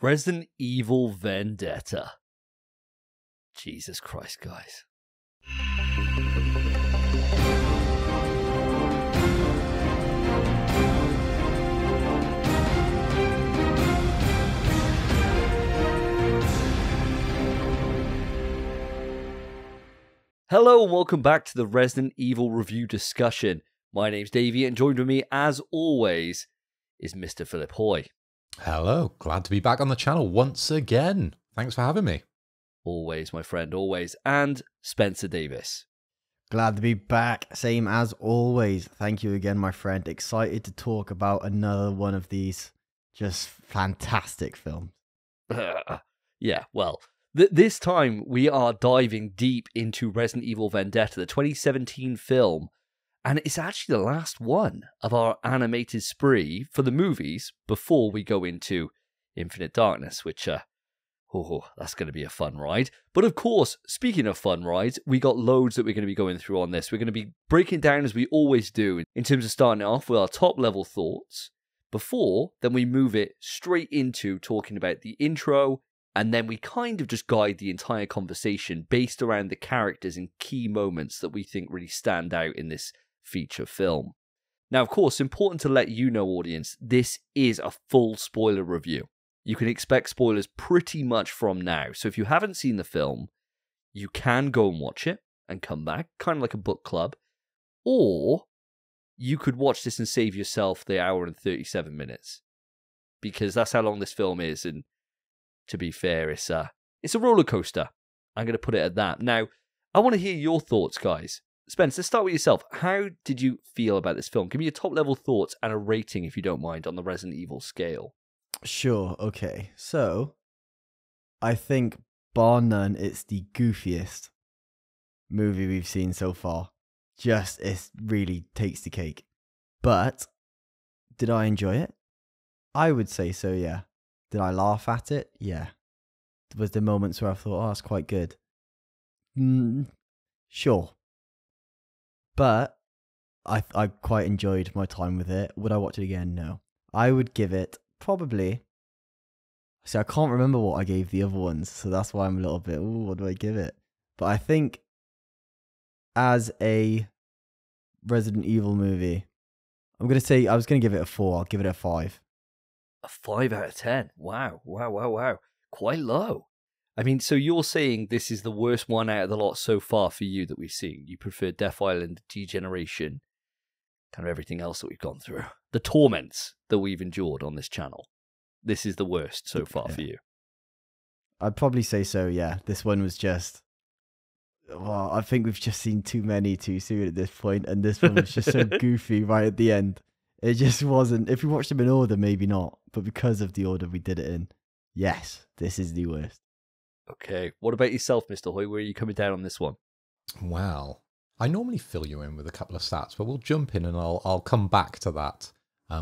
Resident Evil Vendetta. Jesus Christ, guys. Hello and welcome back to the Resident Evil review discussion. My name's Davey and joined with me, as always, is Mr. Phillip Hoy. Hello, glad to be back on the channel once again. Thanks for having me. Always, my friend, always. And Spencer Davies. Glad to be back, same as always. Thank you again, my friend. Excited to talk about another one of these just fantastic films. Yeah, well, this time we are diving deep into Resident Evil Vendetta, the 2017 film. And it's actually the last one of our animated spree for the movies before we go into Infinite Darkness, which, that's going to be a fun ride. But of course, speaking of fun rides, we got loads that we're going to be going through on this. We're going to be breaking down, as we always do, in terms of starting it off with our top level thoughts. Then we move it straight into talking about the intro, and then we kind of just guide the entire conversation based around the characters and key moments that we think really stand out in this feature film. Now, of course, important to let you know, audience, this is a full spoiler review. You can expect spoilers pretty much from now. So if you haven't seen the film, you can go and watch it and come back, kind of like a book club. Or you could watch this and save yourself the hour and 37 minutes. Because that's how long this film is. And to be fair, it's a roller coaster. I'm going to put it at that. Now, I want to hear your thoughts, guys. Spence, let's start with yourself. How did you feel about this film? Give me your top level thoughts and a rating, if you don't mind, on the Resident Evil scale. Sure, okay. So, I think, bar none, it's the goofiest movie we've seen so far. It really takes the cake. But, did I enjoy it? I would say so, yeah. Did I laugh at it? Yeah. Was there moments where I thought, oh, that's quite good? Sure. But I quite enjoyed my time with it. Would I watch it again? No. I would give it probably... See, I can't remember what I gave the other ones, so that's why I'm a little bit, ooh, what do I give it? But I think as a Resident Evil movie, I was going to give it a 4. I'll give it a 5. A 5 out of 10. Wow. Quite low. I mean, so you're saying this is the worst one out of the lot so far for you that we've seen. You prefer Death Island, Degeneration, kind of everything else that we've gone through. The torments that we've endured on this channel. This is the worst so far for you. I'd probably say so, yeah. This one was just... Well, I think we've just seen too many too soon at this point, and this one was just so goofy right at the end. It just wasn't... If we watched them in order, maybe not. But because of the order we did it in, yes, this is the worst. Okay, what about yourself, Mr. Hoy? Where are you coming down on this one? Well, I normally fill you in with a couple of stats, but we'll jump in and I'll come back to that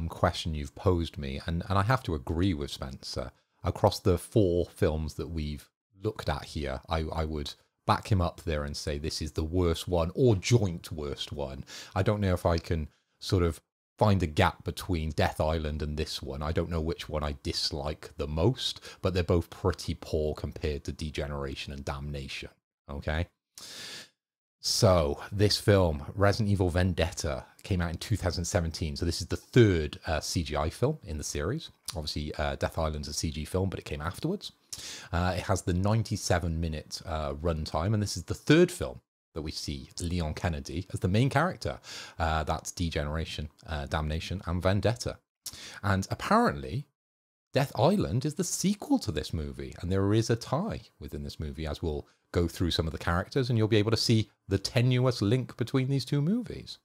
question you've posed me. And I have to agree with Spencer. Across the 4 films that we've looked at here, I would back him up there and say this is the worst one or joint worst one. I don't know if I can sort of find a gap between Death Island and this one. I don't know which one I dislike the most, but they're both pretty poor compared to Degeneration and Damnation. Okay? So, this film, Resident Evil Vendetta, came out in 2017. So this is the 3rd CGI film in the series. Obviously, Death Island's a CG film, but it came afterwards. It has the 97-minute runtime, and this is the 3rd film that we see Leon Kennedy as the main character. That's Degeneration, Damnation, and Vendetta. And apparently, Death Island is the sequel to this movie, and there is a tie within this movie, as we'll go through some of the characters, and you'll be able to see the tenuous link between these two movies.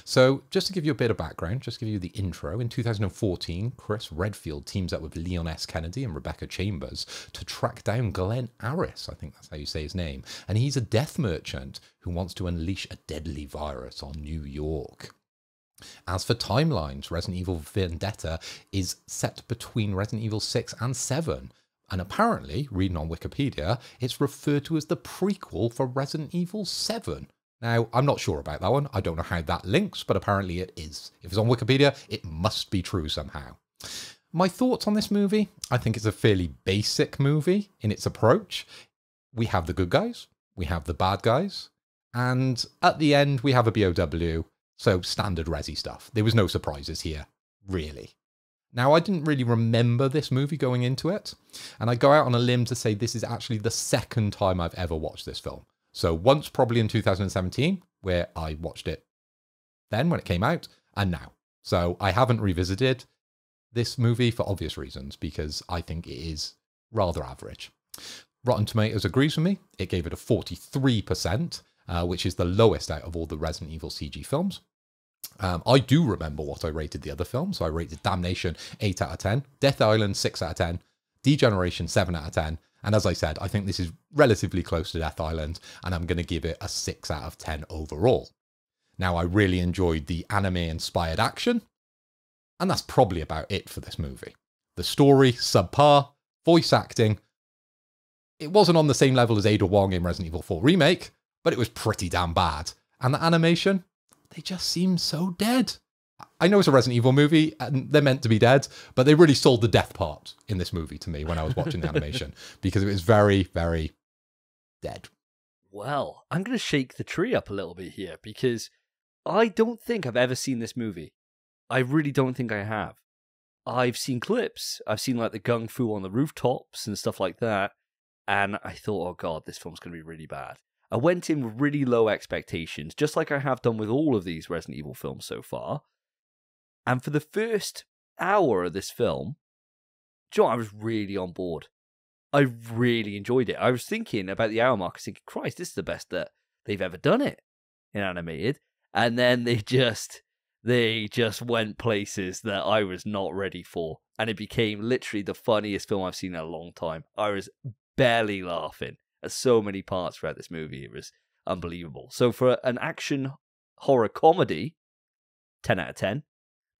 So, just to give you a bit of background, just to give you the intro, in 2014, Chris Redfield teams up with Leon S. Kennedy and Rebecca Chambers to track down Glen, I think that's how you say his name, and he's a death merchant who wants to unleash a deadly virus on New York. As for timelines, Resident Evil Vendetta is set between Resident Evil 6 and 7, and apparently, reading on Wikipedia, it's referred to as the prequel for Resident Evil 7. Now, I'm not sure about that one. I don't know how that links, but apparently it is. If it's on Wikipedia, it must be true somehow. My thoughts on this movie, I think it's a fairly basic movie in its approach. We have the good guys, we have the bad guys, and at the end we have a BOW, so standard Resi stuff. There was no surprises here, really. Now, I didn't really remember this movie going into it, and I go out on a limb to say this is actually the second time I've ever watched this film. So once probably in 2017, where I watched it then when it came out, and now. So I haven't revisited this movie for obvious reasons, because I think it is rather average. Rotten Tomatoes agrees with me. It gave it a 43%, which is the lowest out of all the Resident Evil CG films. I do remember what I rated the other film. So I rated Damnation 8 out of 10, Death Island 6 out of 10, Degeneration 7 out of 10. And as I said, I think this is relatively close to Death Island, and I'm going to give it a 6 out of 10 overall. Now, I really enjoyed the anime-inspired action, and that's probably about it for this movie. The story, subpar. Voice acting, it wasn't on the same level as Ada Wong in Resident Evil 4 Remake, but it was pretty damn bad. And the animation, they just seem so dead. I know it's a Resident Evil movie, and they're meant to be dead, but they really sold the death part in this movie to me when I was watching the animation, because it was very, very dead. Well, I'm going to shake the tree up a little bit here, because I don't think I've ever seen this movie. I really don't think I have. I've seen clips. I've seen like the gung fu on the rooftops and stuff like that, and I thought, oh god, this film's going to be really bad. I went in with really low expectations, just like I have done with all of these Resident Evil films so far. And for the first hour of this film, I was really on board. I really enjoyed it. I was thinking about the hour mark, I was thinking, Christ, this is the best that they've ever done it in animated. And then they just went places that I was not ready for. And it became literally the funniest film I've seen in a long time. I was barely laughing at so many parts throughout this movie. It was unbelievable. So for an action horror comedy, 10 out of 10.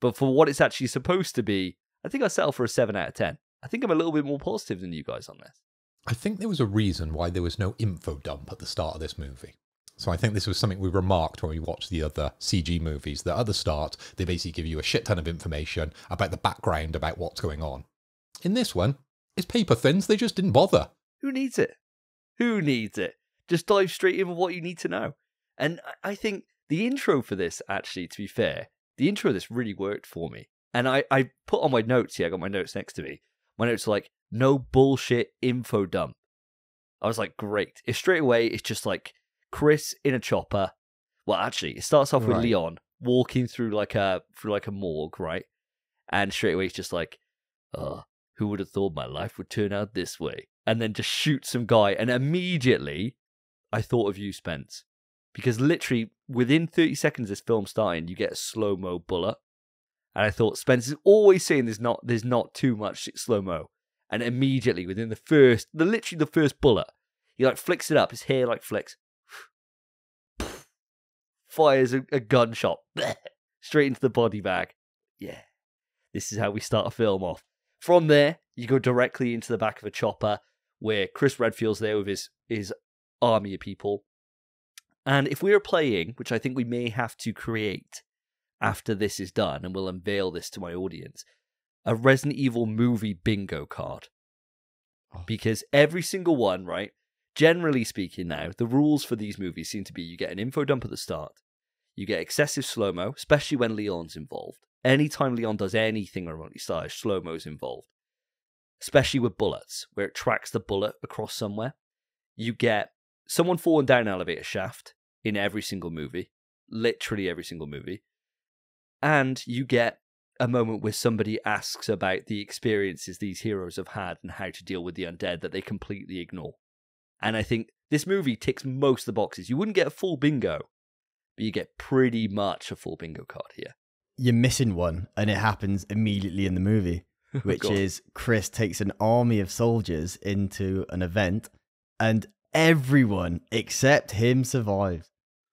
But for what it's actually supposed to be, I think I settle for a 7 out of 10. I think I'm a little bit more positive than you guys on this. I think there was a reason why there was no info dump at the start of this movie. So I think this was something we remarked when we watched the other CG movies, that at the start, they basically give you a shit ton of information about the background, about what's going on. In this one, it's paper thin, so they just didn't bother. Who needs it? Who needs it? Just dive straight in with what you need to know. And I think the intro for this, actually, to be fair, the intro of this really worked for me. And I put on my notes here, I got my notes next to me. My notes are like, no bullshit info dump. I was like, great. It's straight away, it's just like Chris in a chopper. Well, actually, it starts off with Leon walking through like a morgue, right? And straight away, it's just like, who would have thought my life would turn out this way? And then just shoot some guy. And immediately, I thought of you, Spence. Because literally, within 30 seconds of this film starting, you get a slow-mo bullet. And I thought, Spence is always saying there's not too much slow-mo. And immediately, within the first bullet, he like flicks it up, his hair like flicks. Fires a gunshot. Straight into the body bag. Yeah. This is how we start a film off. From there, you go directly into the back of a chopper where Chris Redfield's there with his army of people. And if we were playing, which I think we may have to create after this is done, and we'll unveil this to my audience, a Resident Evil movie bingo card. Because every single one, right, generally speaking now, the rules for these movies seem to be you get an info dump at the start, you get excessive slow-mo, especially when Leon's involved. Anytime Leon does anything remotely stylish, slow-mo's involved. Especially with bullets, where it tracks the bullet across somewhere. You get someone falling down an elevator shaft in every single movie. Literally every single movie. And you get a moment where somebody asks about the experiences these heroes have had and how to deal with the undead that they completely ignore. And I think this movie ticks most of the boxes. You wouldn't get a full bingo, but you get pretty much a full bingo card here. You're missing one, and it happens immediately in the movie, which is Chris takes an army of soldiers into an event, and everyone except him survives.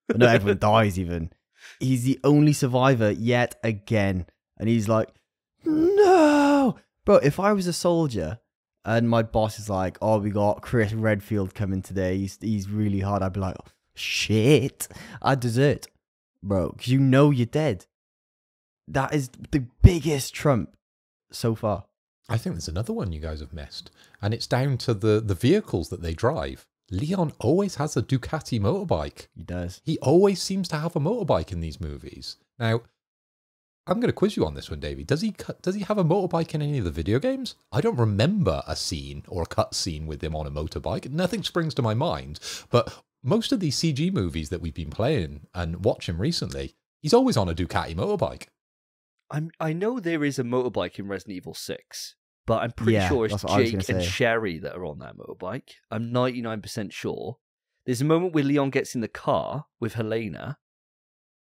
But not everyone dies even. He's the only survivor yet again. And he's like, no! Bro, if I was a soldier and my boss is like, oh, we got Chris Redfield coming today, he's really hard, I'd be like, oh, shit, I'd desert. Bro, because you know you're dead. That is the biggest trump so far. I think there's another one you guys have missed, and it's down to the vehicles that they drive. Leon always has a Ducati motorbike. He does. He always seems to have a motorbike in these movies. Now, I'm going to quiz you on this one, Davey. Does he have a motorbike in any of the video games? I don't remember a scene or a cut scene with him on a motorbike. Nothing springs to my mind. But most of these CG movies that we've been playing and watching recently, he's always on a Ducati motorbike. I know there is a motorbike in Resident Evil 6, but I'm pretty sure it's Jake and Sherry that are on that motorbike. I'm 99% sure. There's a moment where Leon gets in the car with Helena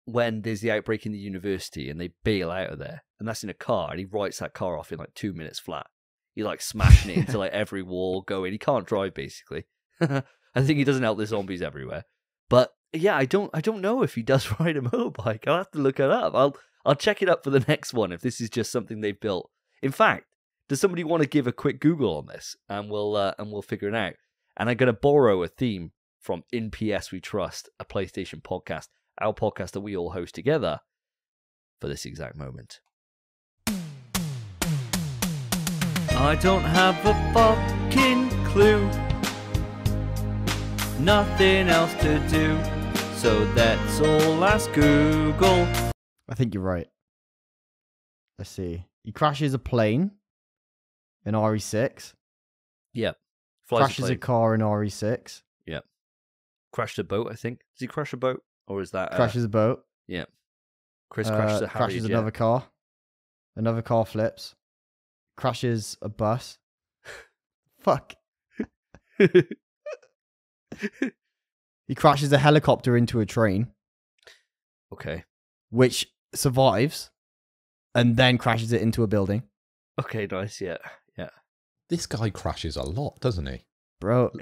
when there's the outbreak in the university and they bail out of there. And that's in a car, and he writes that car off in like 2 minutes flat. He's like smashing it into like every wall going. He can't drive, basically. I think he doesn't help the zombies everywhere. But yeah, I don't know if he does ride a motorbike. I'll have to look it up. I'll check it up for the next one if this is just something they've built. In fact, does somebody want to give a quick Google on this, and we'll figure it out? And I'm going to borrow a theme from In PS We Trust, a PlayStation podcast, our podcast that we all host together, for this exact moment. I don't have a fucking clue. Nothing else to do, so that's all. Ask Google. I think you're right. Let's see. He crashes a plane in RE6. Yep. Crashes a car in RE6. Yep. Crashed a boat, I think. Does he crash a boat? Or is that... Crashes a boat. Yeah. Chris crashes a Harrier. Crashes another car. Another car flips. Crashes a bus. Fuck. He crashes a helicopter into a train. Okay. Which survives. And then crashes it into a building. Okay, nice. Yeah. Yeah. This guy crashes a lot, doesn't he? Bro,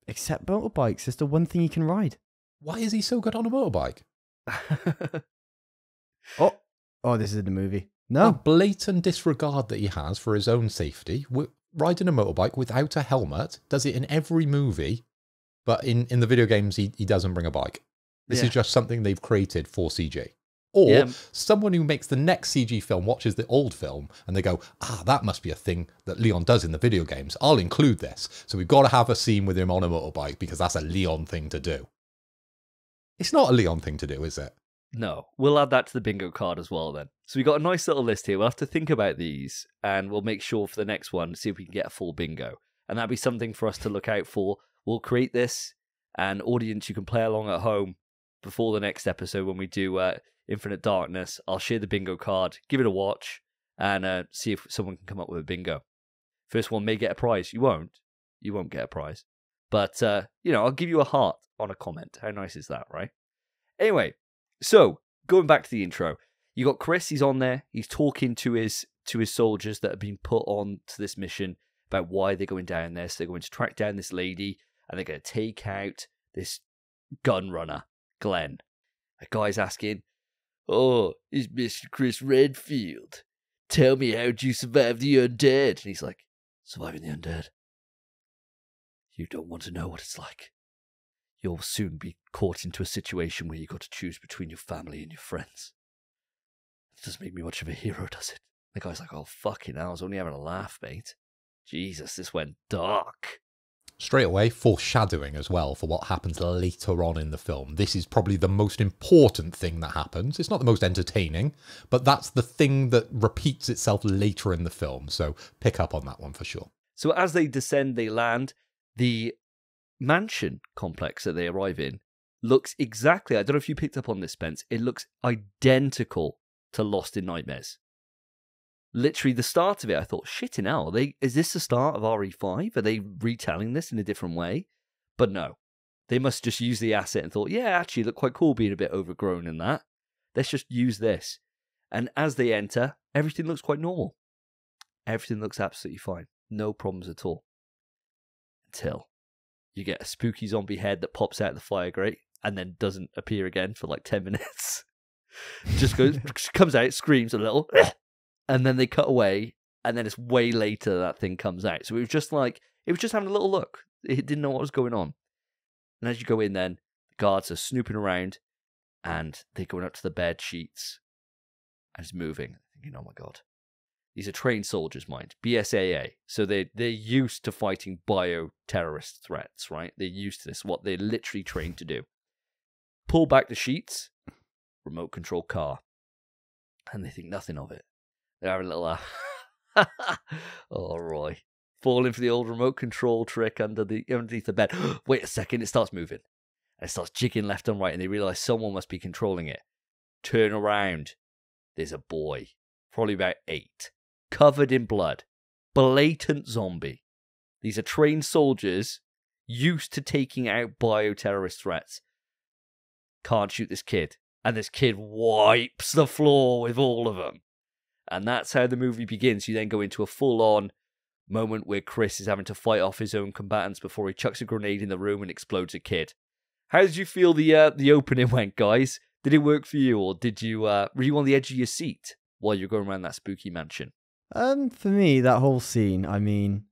except motorbikes. It's the one thing he can ride. Why is he so good on a motorbike? Oh, this is in the movie. The No. blatant disregard that he has for his own safety, riding a motorbike without a helmet, does it in every movie, but in the video games he doesn't bring a bike. This is just something they've created for CG. Or someone who makes the next CG film watches the old film and they go, that must be a thing that Leon does in the video games. I'll include this. So we've got to have a scene with him on a motorbike because that's a Leon thing to do. It's not a Leon thing to do, is it? No. We'll add that to the bingo card as well then. So we got a nice little list here. We'll have to think about these and we'll make sure for the next one, see if we can get a full bingo. And that'll be something for us to look out for. We'll create this, and audience, you can play along at home before the next episode when we do Infinite Darkness. I'll share the bingo card, give it a watch, and see if someone can come up with a bingo. First one may get a prize. You won't get a prize. But, I'll give you a heart on a comment. How nice is that, right? Anyway, so going back to the intro, you got Chris, he's on there. He's talking to his soldiers that have been put on to this mission about why they're going down there. So they're going to track down this lady, and they're going to take out this gun runner, Glen. A guy's asking, "Oh, it's Mr. Chris Redfield. Tell me, how'd you survive the undead?" And he's like, "Surviving the undead? You don't want to know what it's like. You'll soon be caught into a situation where you've got to choose between your family and your friends. It doesn't make me much of a hero, does it?" The guy's like, "Oh, fucking hell, I was only having a laugh, mate. Jesus, this went dark." Straight away, foreshadowing as well for what happens later on in the film. This is probably the most important thing that happens. It's not the most entertaining, but that's the thing that repeats itself later in the film. So pick up on that one for sure. So as they descend, they land. The mansion complex that they arrive in looks exactly, I don't know if you picked up on this, Spence, it looks identical to Lost in Nightmares. Literally, the start of it, I thought, shitting hell, is this the start of RE5? Are they retelling this in a different way? But no. They must just use the asset and thought, yeah, actually, look quite cool being a bit overgrown in that. Let's just use this. And as they enter, everything looks quite normal. Everything looks absolutely fine. No problems at all. Until you get a spooky zombie head that pops out of the fire grate and then doesn't appear again for like 10 minutes. Just comes out, screams a little, and then they cut away, and then it's way later that thing comes out. So it was just having a little look. It didn't know what was going on. And as you go in then, the guards are snooping around, and they're going up to the bed sheets, and it's moving. Thinking, oh my God. These are trained soldiers, mind. BSAA. So they're used to fighting bio-terrorist threats, right? They're used to this, what they're literally trained to do. Pull back the sheets, remote control car. And they think nothing of it. They're having a little laugh. Oh, Roy. Falling for the old remote control trick underneath the bed. Wait a second, it starts moving. And it starts jigging left and right, and they realize someone must be controlling it. Turn around. There's a boy, probably about 8, covered in blood. Blatant zombie. These are trained soldiers used to taking out bioterrorist threats. Can't shoot this kid. And this kid wipes the floor with all of them. And that's how the movie begins. You then go into a full-on moment where Chris is having to fight off his own combatants before he chucks a grenade in the room and explodes a kid. How did you feel the opening went, guys? Did it work for you, or did you were you on the edge of your seat while you're going around that spooky mansion? For me, that whole scene, I mean,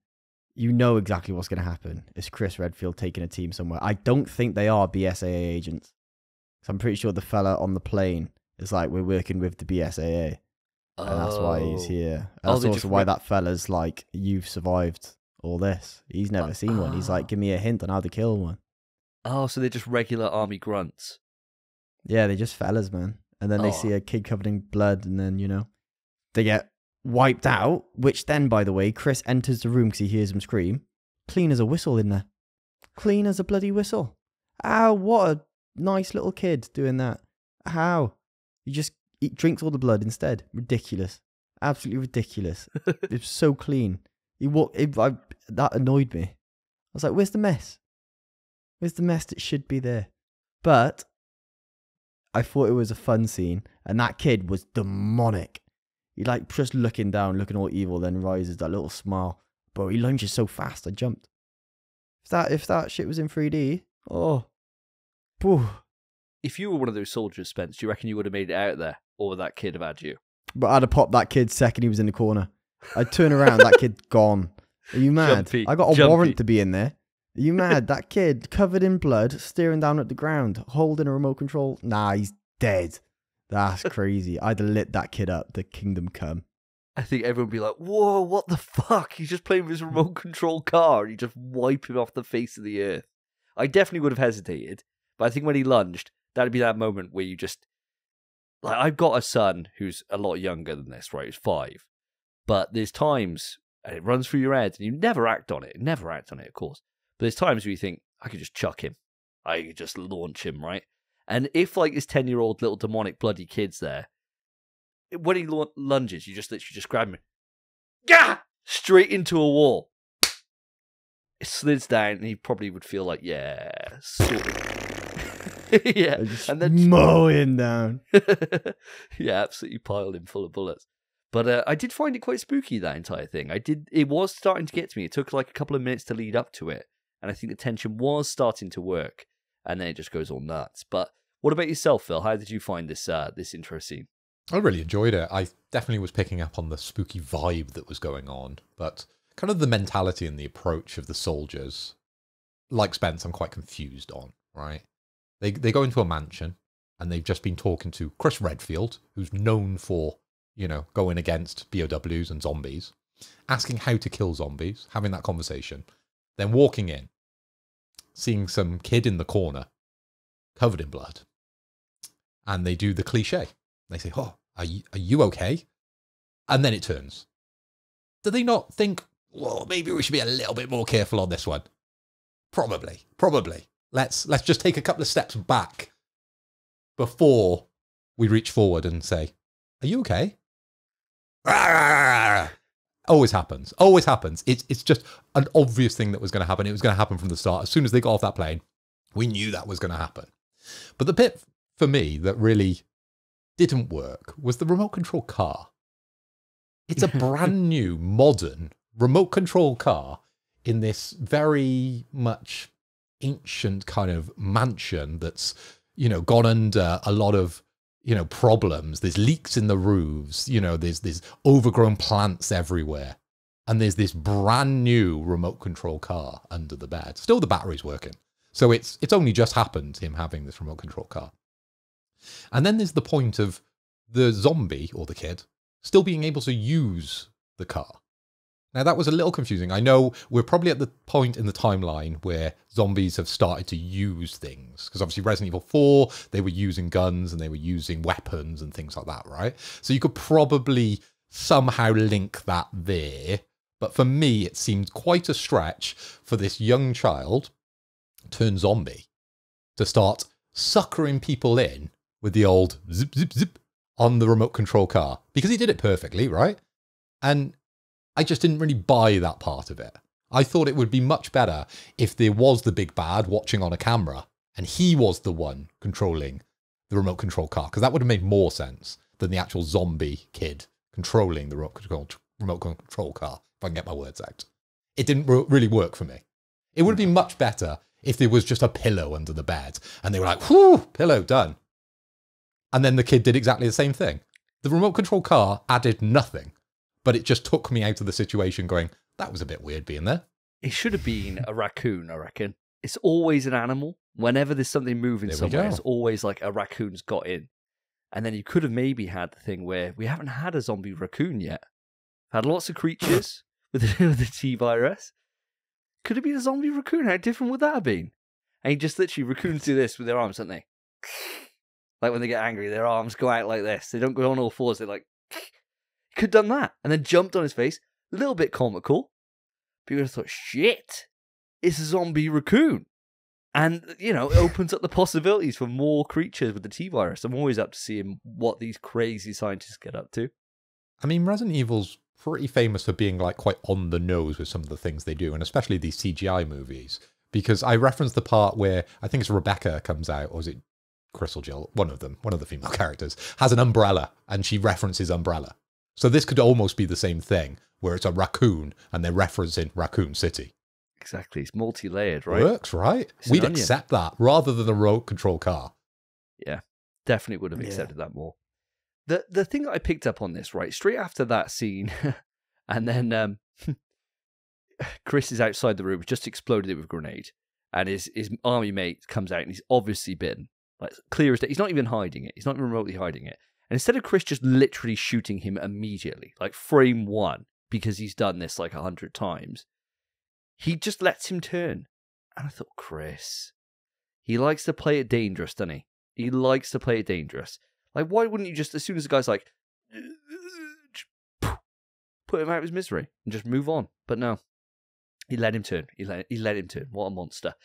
you know exactly what's going to happen. It's Chris Redfield taking a team somewhere. I don't think they are BSAA agents. So I'm pretty sure the fella on the plane is like, we're working with the BSAA. And that's why he's here. And that's also why that fella's like, you've survived all this. He's never seen one. He's like, give me a hint on how to kill one. Oh, so they're just regular army grunts. Yeah, they're just fellas, man. And then they see a kid covered in blood, and then, you know, they get wiped out, which then, by the way, Chris enters the room because he hears him scream. Clean as a whistle in there. Clean as a bloody whistle. Ow, what a nice little kid doing that. How? He drinks all the blood instead. Ridiculous. Absolutely ridiculous. It's so clean. That annoyed me. I was like, where's the mess? Where's the mess that should be there? But I thought it was a fun scene, and that kid was demonic. He like just looking down, looking all evil, then rises that little smile. Bro, he lunges so fast, I jumped. If that shit was in 3D, Pooh. If you were one of those soldiers, Spence, do you reckon you would have made it out there, or would that kid have had you? But I'd have popped that kid second he was in the corner. I'd turn around, that kid gone. Are you mad? Jumpy, I got a jumpy. warrant to be in there. Are you mad? That kid, covered in blood, staring down at the ground, holding a remote control. Nah, he's dead. That's crazy. I'd have lit that kid up. The kingdom come. I think everyone would be like, whoa, what the fuck? He's just playing with his remote control car, and you just wipe him off the face of the earth. I definitely would have hesitated, but I think when he lunged, that'd be that moment where you just... Like, I've got a son who's a lot younger than this, right? He's 5. But there's times, and it runs through your head, and you never act on it. Never act on it, of course. But there's times where you think, I could just chuck him. I could just launch him, right? And if, like, this 10-year-old little demonic bloody kid's there, when he lunges, you just literally just grab him. Gah! Straight into a wall. It slids down, and he probably would feel like, yeah, sort of. Yeah. And then mow him down. Yeah, absolutely piled him full of bullets. But I did find it quite spooky, that entire thing. It was starting to get to me. It took like a couple of minutes to lead up to it. And I think the tension was starting to work. And then it just goes all nuts. But what about yourself, Phil? How did you find this intro scene? I really enjoyed it. I definitely was picking up on the spooky vibe that was going on. But kind of the mentality and the approach of the soldiers, like Spence, I'm quite confused on, right? They go into a mansion, and they've just been talking to Chris Redfield, who's known for, you know, going against BOWs and zombies, asking how to kill zombies, having that conversation, then walking in, seeing some kid in the corner, covered in blood, and they do the cliche. They say, oh, are you okay? And then it turns. Do they not think, well, maybe we should be a little bit more careful on this one? Probably. Let's just take a couple of steps back before we reach forward and say, are you okay? Always happens. It's just an obvious thing that was going to happen. It was going to happen from the start. As soon as they got off that plane, we knew that was going to happen. But the bit for me that really didn't work was the remote control car. It's a brand new, modern remote control car in this very much ancient kind of mansion that's, you know, gone under a lot of, you know, problems. There's leaks in the roofs, you know, there's overgrown plants everywhere. And there's this brand new remote control car under the bed. Still the battery's working. So it's only just happened, him having this remote control car. And then there's the point of the zombie, or the kid, still being able to use the car. Now, that was a little confusing. I know we're probably at the point in the timeline where zombies have started to use things. Because obviously Resident Evil 4, they were using guns and they were using weapons and things like that, right? So you could probably somehow link that there. But for me, it seemed quite a stretch for this young child turned zombie to start suckering people in with the old zip, zip, zip on the remote control car. Because he did it perfectly, right? And I just didn't really buy that part of it. I thought it would be much better if there was the big bad watching on a camera and he was the one controlling the remote control car, because that would have made more sense than the actual zombie kid controlling the remote control car, if I can get my words out. It didn't really work for me. It would have been much better if there was just a pillow under the bed and they were like, whew, pillow, done. And then the kid did exactly the same thing. The remote control car added nothing. But it just took me out of the situation going, that was a bit weird being there. It should have been a raccoon, I reckon. It's always an animal. Whenever there's something moving somewhere, it's always like a raccoon's got in. And then you could have maybe had the thing where we haven't had a zombie raccoon yet. Had lots of creatures with the T-virus. Could have been a zombie raccoon. How different would that have been? And you just literally, raccoons do this with their arms, don't they? Like when they get angry, their arms go out like this. They don't go on all fours. They're like... Could have done that and then jumped on his face. A little bit comical. People would have thought, shit, it's a zombie raccoon. And, you know, it opens up the possibilities for more creatures with the T-virus. I'm always up to seeing what these crazy scientists get up to. I mean, Resident Evil's pretty famous for being like quite on the nose with some of the things they do, and especially these CGI movies. Because I referenced the part where I think it's Rebecca comes out, or is it Crystal Jill? One of them, one of the female characters, has an umbrella and she references umbrella. So this could almost be the same thing, where it's a raccoon and they're referencing Raccoon City. Exactly. It's multi-layered, right? Works, right? We'd accept that rather than a remote control car. Yeah, definitely would have accepted that more. The thing that I picked up on this, right, straight after that scene, and then Chris is outside the room, just exploded it with a grenade, and his army mate comes out and he's obviously bitten. Like, clear as day. He's not even hiding it. He's not even remotely hiding it. And instead of Chris just literally shooting him immediately, like frame one, because he's done this like 100 times, he just lets him turn. And I thought, Chris, he likes to play it dangerous, doesn't he? He likes to play it dangerous. Like, why wouldn't you just, as soon as the guy's like, put him out of his misery and just move on? But no, he let him turn. He let him turn. What a monster.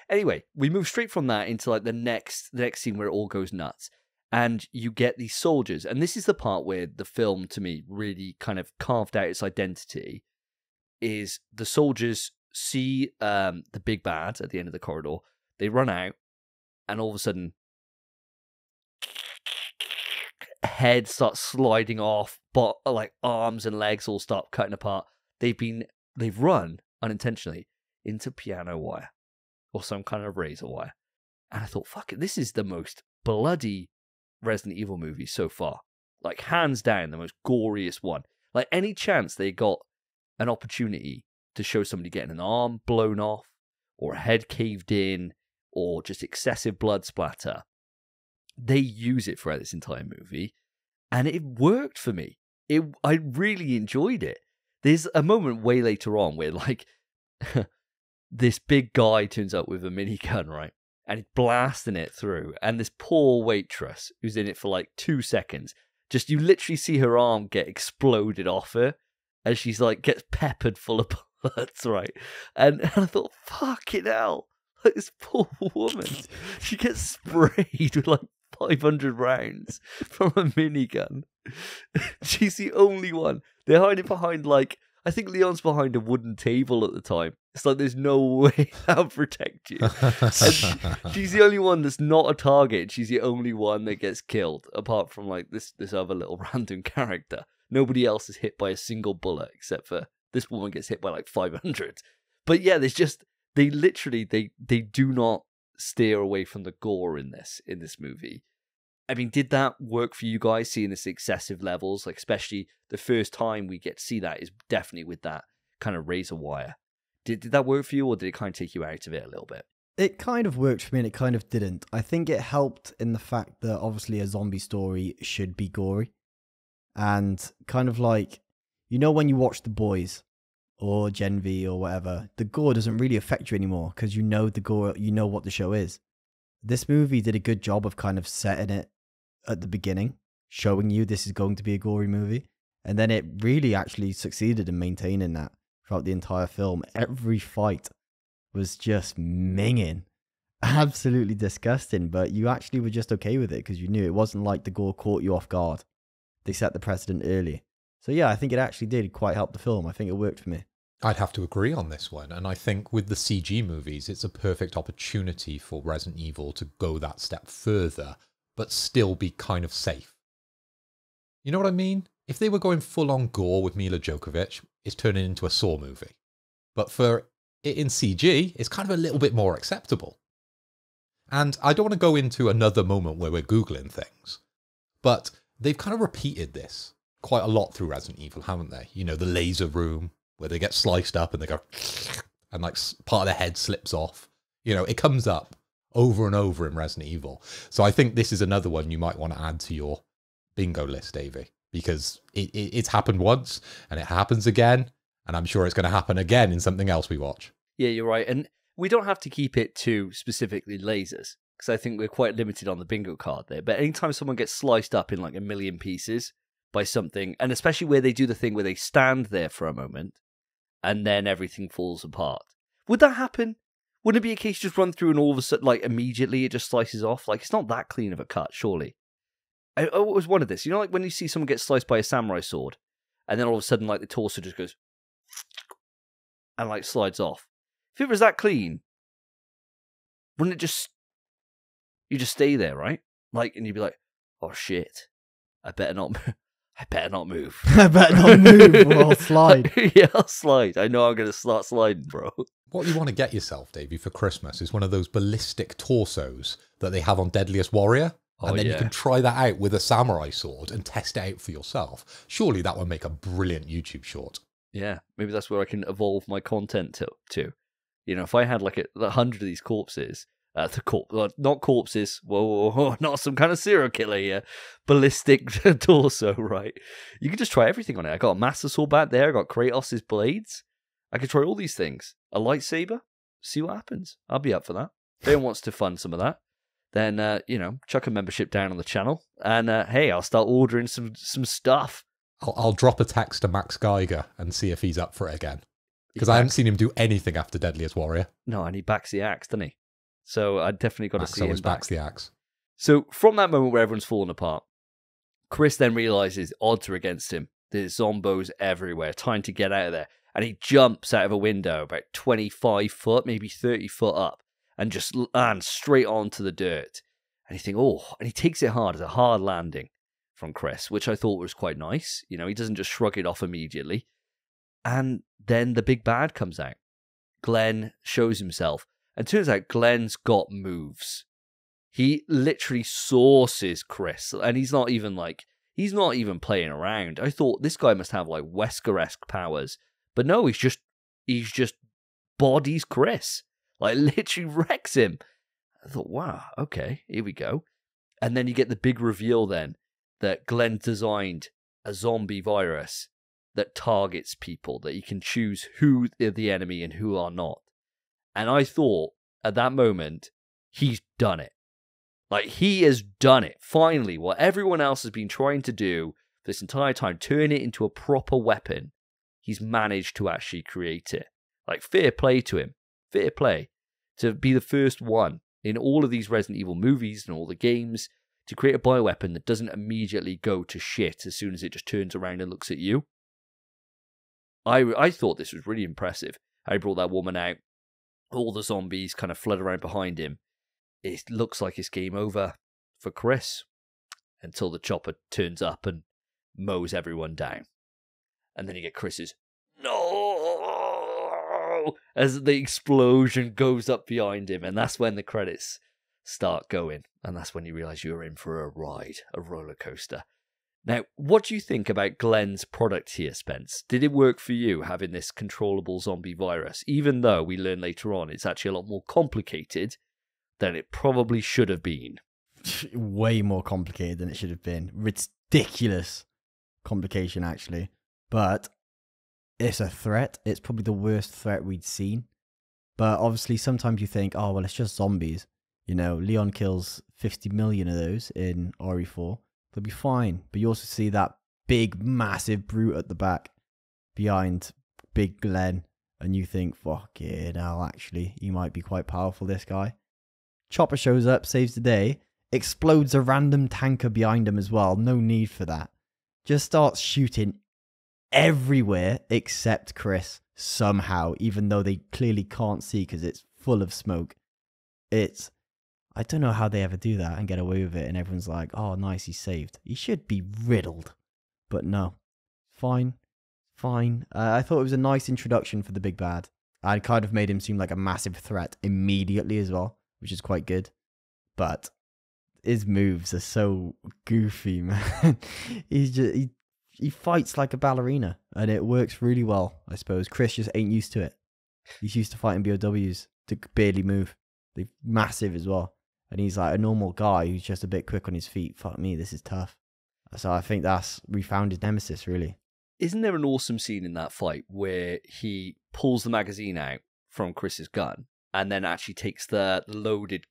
Anyway, we move straight from that into like the next scene where it all goes nuts. And you get these soldiers. And this is the part where the film, to me, really kind of carved out its identity, is the soldiers see the big bad at the end of the corridor. They run out, and all of a sudden, head starts sliding off, but like arms and legs all start cutting apart. They've run unintentionally into piano wire or some kind of razor wire. And I thought, fuck it, this is the most bloody Resident Evil movie so far. Like, hands down, the most goriest one. Like, any chance they got an opportunity to show somebody getting an arm blown off, or a head caved in, or just excessive blood splatter, they use it throughout this entire movie, and it worked for me. I really enjoyed it. There's a moment way later on where, like, this big guy turns up with a minigun, right? And he's blasting it through. And this poor waitress, who's in it for like 2 seconds, just, you literally see her arm get exploded off her as she's like, gets peppered full of bullets, right? And I thought, fucking hell, like, this poor woman, she gets sprayed with like 500 rounds from a minigun. She's the only one. They're hiding behind, like, I think Leon's behind a wooden table at the time. It's like there's no way that'll protect you. She's the only one that's not a target. She's the only one that gets killed, apart from like this other little random character. Nobody else is hit by a single bullet except for this woman gets hit by like 500. But yeah, there's just, they literally do not steer away from the gore in this movie. I mean, did that work for you guys, seeing this excessive levels? Like, especially the first time we get to see that is definitely with that kind of razor wire. Did that work for you, or did it kind of take you out of it a little bit? It kind of worked for me, and it kind of didn't. I think it helped in the fact that obviously a zombie story should be gory. And kind of like, you know when you watch The Boys or Gen V or whatever, the gore doesn't really affect you anymore because you know the gore, you know what the show is. This movie did a good job of kind of setting it at the beginning, showing you this is going to be a gory movie. And then it really actually succeeded in maintaining that throughout the entire film. Every fight was just minging. Absolutely disgusting, but you actually were just okay with it because you knew it wasn't like the gore caught you off guard. They set the precedent early. So yeah, I think it actually did quite help the film. I think it worked for me. I'd have to agree on this one. And I think with the CG movies, it's a perfect opportunity for Resident Evil to go that step further, but still be kind of safe. You know what I mean? If they were going full-on gore with Mila Djokovic, it's turning into a Saw movie. But for it in CG, it's kind of a little bit more acceptable. And I don't want to go into another moment where we're Googling things, but they've kind of repeated this quite a lot through Resident Evil, haven't they? You know, the laser room where they get sliced up and they go and like part of their head slips off. You know, it comes up over and over in Resident Evil. So I think this is another one you might want to add to your bingo list, Davey, because it's happened once and it happens again. And I'm sure it's going to happen again in something else we watch. Yeah, you're right. And we don't have to keep it to specifically lasers, because I think we're quite limited on the bingo card there. But anytime someone gets sliced up in like a million pieces by something, and especially where they do the thing where they stand there for a moment and then everything falls apart. Would that happen? Wouldn't it be a case you just run through and all of a sudden, like, immediately it just slices off? Like, it's not that clean of a cut, surely. I always wondered this. You know, like when you see someone get sliced by a samurai sword, and then all of a sudden, like, the torso just goes and, like, slides off. If it was that clean, wouldn't it just... You just stay there, right? Like, and you'd be like, oh, shit. I better not move. I better not move. I better not move or I'll slide. Yeah, I'll slide. I know I'm going to start sliding, bro. What you want to get yourself, Davey, for Christmas is one of those ballistic torsos that they have on Deadliest Warrior. And then you can try that out with a samurai sword and test it out for yourself. Surely that would make a brilliant YouTube short. Yeah, maybe that's where I can evolve my content to. You know, if I had like 100 of these corpses, not corpses, whoa, not some kind of serial killer here, ballistic torso, right? You can just try everything on it. I got a Master Sword back there, I got Kratos' blades. I could try all these things. A lightsaber, see what happens. I'll be up for that. If anyone wants to fund some of that, then, chuck a membership down on the channel. And, hey, I'll start ordering some stuff. I'll drop a text to Max Geiger and see if he's up for it again. Because I haven't seen him do anything after Deadliest Warrior. No, and he backs the axe, doesn't he? So I definitely got to see him always backs the axe. So from that moment where everyone's fallen apart, Chris then realizes odds are against him. There's zombos everywhere, trying to get out of there. And he jumps out of a window about 25 foot, maybe 30 foot up, and just lands straight onto the dirt. And you think, and he takes it hard. It's a hard landing from Chris, which I thought was quite nice. You know, he doesn't just shrug it off immediately. And then the big bad comes out. Glen shows himself. And turns out Glen's got moves. He literally sauces Chris. And he's not even playing around. I thought this guy must have like Wesker-esque powers. But no, he's just bodies Chris. Like literally wrecks him. I thought, wow, okay, here we go. And then you get the big reveal then that Glen designed a zombie virus that targets people, that you can choose who are the enemy and who are not. And I thought, at that moment, he's done it. Like, he has done it. Finally, what everyone else has been trying to do this entire time, turn it into a proper weapon, he's managed to actually create it. Like, fair play to him. Fair play. To be the first one in all of these Resident Evil movies and all the games to create a bioweapon that doesn't immediately go to shit as soon as it just turns around and looks at you. I thought this was really impressive. I brought that woman out. All the zombies kind of flood around behind him. It looks like it's game over for Chris until the chopper turns up and mows everyone down. And then you get Chris's no as the explosion goes up behind him. And that's when the credits start going. And that's when you realize you're in for a ride, a roller coaster. Now, what do you think about Glen's product here, Spence? Did it work for you, having this controllable zombie virus? Even though we learn later on it's actually a lot more complicated than it probably should have been. Way more complicated than it should have been. Ridiculous complication, actually. But it's a threat. It's probably the worst threat we'd seen. But obviously, sometimes you think, oh, well, it's just zombies. You know, Leon kills 50 million of those in RE4. They'll be fine. But you also see that big, massive brute at the back behind Big Glen. And you think, fuck it, now actually, he might be quite powerful, this guy. Chopper shows up, saves the day, explodes a random tanker behind him as well. No need for that. Just starts shooting everywhere except Chris somehow, even though they clearly can't see because it's full of smoke. I don't know how they ever do that and get away with it, and everyone's like, oh, nice, he's saved. He should be riddled. But no. Fine. I thought it was a nice introduction for the big bad. I kind of made him seem like a massive threat immediately as well, which is quite good. But his moves are so goofy, man. He fights like a ballerina, and it works really well, I suppose. Chris just ain't used to it. He's used to fighting BOWs to barely move. They're massive as well. And he's like a normal guy who's just a bit quick on his feet. Fuck me, this is tough. So I think we found his nemesis, really. Isn't there an awesome scene in that fight where he pulls the magazine out from Chris's gun and then actually takes the loaded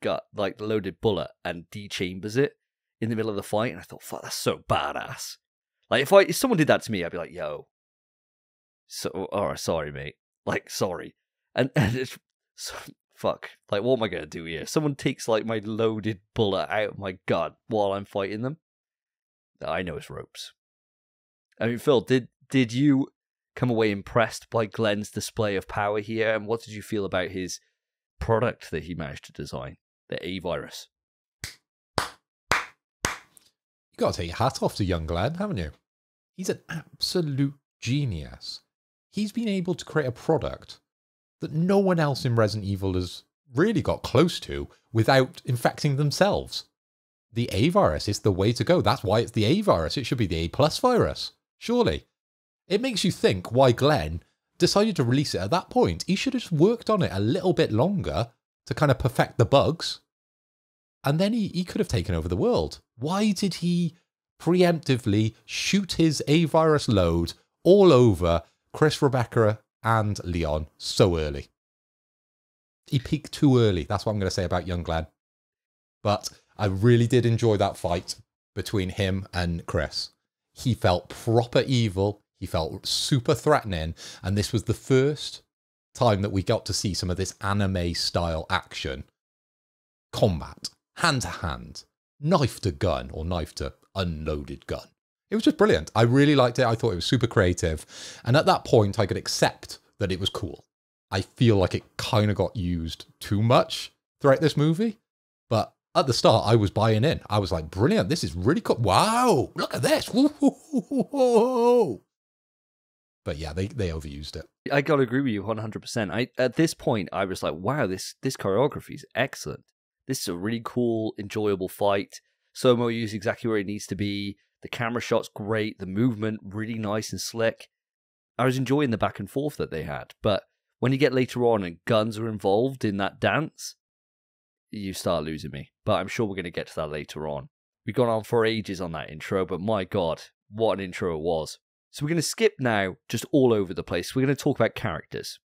bullet and de-chambers it in the middle of the fight? And I thought, fuck, that's so badass. Like, if someone did that to me, I'd be like, yo. So, alright, sorry, mate. Like, sorry. And it's, so, fuck. Like, what am I going to do here? Someone takes, like, my loaded bullet out of my gun while I'm fighting them? I know it's ropes. I mean, Phil, did you come away impressed by Glen's display of power here? And what did you feel about his product that he managed to design, the A-Virus? You got to take your hat off to young Glen, haven't you? He's an absolute genius. He's been able to create a product that no one else in Resident Evil has really got close to without infecting themselves. The A-Virus is the way to go. That's why it's the A-Virus. It should be the A+ virus, surely. It makes you think why Glen decided to release it at that point. He should have just worked on it a little bit longer to kind of perfect the bugs. And then he could have taken over the world. Why did he preemptively shoot his A-Virus load all over Chris, Rebecca, and Leon so early? He peaked too early. That's what I'm going to say about young Glen. But I really did enjoy that fight between him and Chris. He felt proper evil. He felt super threatening. And this was the first time that we got to see some of this anime-style action. Combat. Hand to hand. Knife to gun, or knife to unloaded gun. It was just brilliant. I really liked it. I thought it was super creative. And at that point, I could accept that it was cool. I feel like it kind of got used too much throughout this movie. But at the start, I was buying in. I was like, brilliant. This is really cool. Wow, look at this. Whoa. But yeah, they overused it. I got to agree with you 100%. At this point, I was like, wow, this choreography is excellent. This is a really cool, enjoyable fight. Slow-mo use exactly where it needs to be. The camera shot's great. The movement, really nice and slick. I was enjoying the back and forth that they had. But when you get later on and guns are involved in that dance, you start losing me. But I'm sure we're going to get to that later on. We've gone on for ages on that intro, but my God, what an intro it was. So we're going to skip now just all over the place. We're going to talk about characters.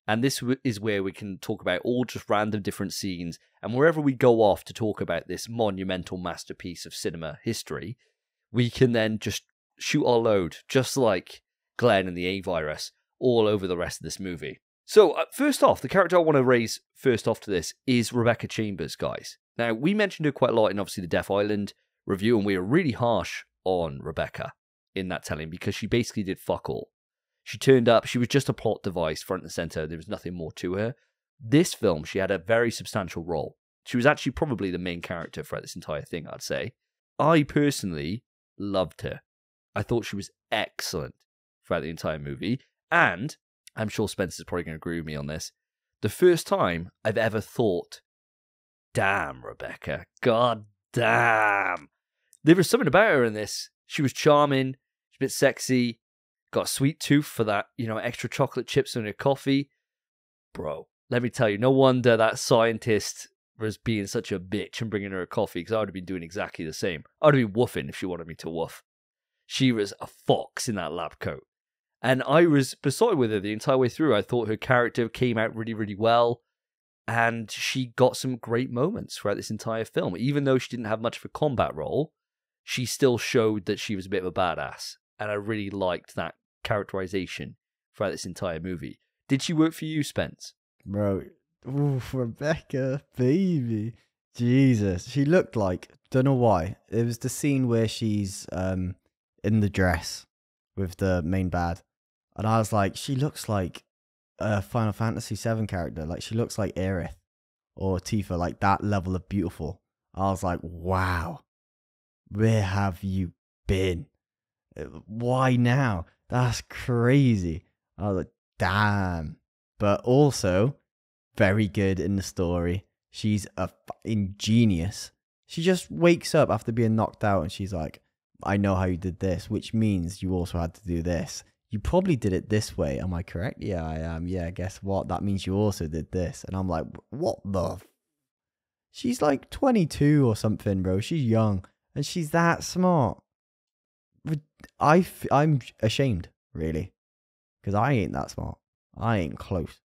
And this is where we can talk about all just random different scenes. And wherever we go off to talk about this monumental masterpiece of cinema history, we can then just shoot our load, just like Glen and the A-Virus, all over the rest of this movie. So first off, the character I want to raise first off to this is Rebecca Chambers, guys. Now, we mentioned her quite a lot in obviously the Death Island review, and we were really harsh on Rebecca in that telling because she basically did fuck all. She turned up, she was just a plot device front and center, there was nothing more to her. This film, she had a very substantial role. She was actually probably the main character throughout this entire thing, I'd say. I personally loved her. I thought she was excellent throughout the entire movie, and I'm sure Spencer's probably going to agree with me on this. The first time I've ever thought, damn, Rebecca, god damn. There was something about her in this. She was charming, she's a bit sexy, got a sweet tooth for that, extra chocolate chips in her coffee. Bro, let me tell you, no wonder that scientist was being such a bitch and bringing her a coffee, because I would have been doing exactly the same. I would have been woofing if she wanted me to woof. She was a fox in that lab coat. And I was besotted with her the entire way through. I thought her character came out really, really well. And she got some great moments throughout this entire film. Even though she didn't have much of a combat role, she still showed that she was a bit of a badass. And I really liked that characterization throughout this entire movie. Did she work for you, Spence? Bro, oof, Rebecca, baby. Jesus. She looked like, don't know why. It was the scene where she's in the dress with the main bad. And I was like, she looks like a Final Fantasy VII character. Like, she looks like Aerith or Tifa, like that level of beautiful. I was like, wow, where have you been? Why now? That's crazy. I was like, damn. But also, very good in the story. She's a fucking genius. She just wakes up after being knocked out and she's like, I know how you did this, which means you also had to do this. You probably did it this way. Am I correct? Yeah, I am. Yeah, guess what? That means you also did this. And I'm like, what the? She's like 22 or something, bro. She's young. And she's that smart. I'm ashamed, really. Because I ain't that smart. I ain't close.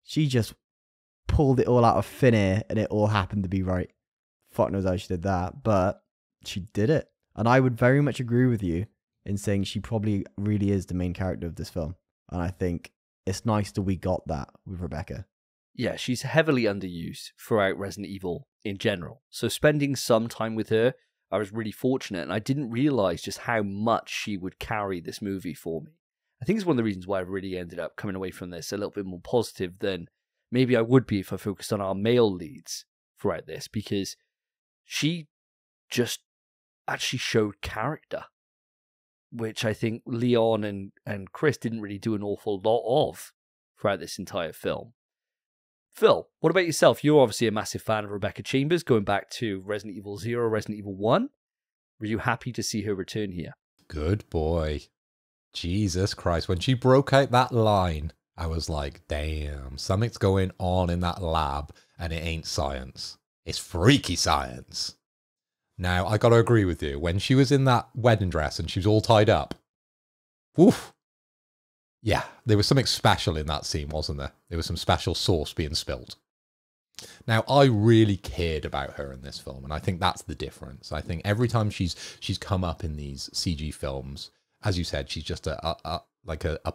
She just pulled it all out of thin air and it all happened to be right. Fuck knows how she did that. But she did it. And I would very much agree with you in saying she probably really is the main character of this film. And I think it's nice that we got that with Rebecca. Yeah, she's heavily underused throughout Resident Evil in general. So spending some time with her, I was really fortunate, and I didn't realize just how much she would carry this movie for me. I think it's one of the reasons why I really ended up coming away from this a little bit more positive than maybe I would be if I focused on our male leads throughout this, because she just actually showed character, which I think Leon and Chris didn't really do an awful lot of throughout this entire film. Phil, what about yourself? You're obviously a massive fan of Rebecca Chambers, going back to Resident Evil 0, Resident Evil 1. Were you happy to see her return here? Good boy. Jesus Christ. When she broke out that line, I was like, damn, something's going on in that lab, and it ain't science. It's freaky science. Now, I gotta agree with you. When she was in that wedding dress and she was all tied up, woof. Yeah, there was something special in that scene, wasn't there? There was some special sauce being spilled. Now, I really cared about her in this film, and I think that's the difference. I think every time she's come up in these CG films, as you said, she's just a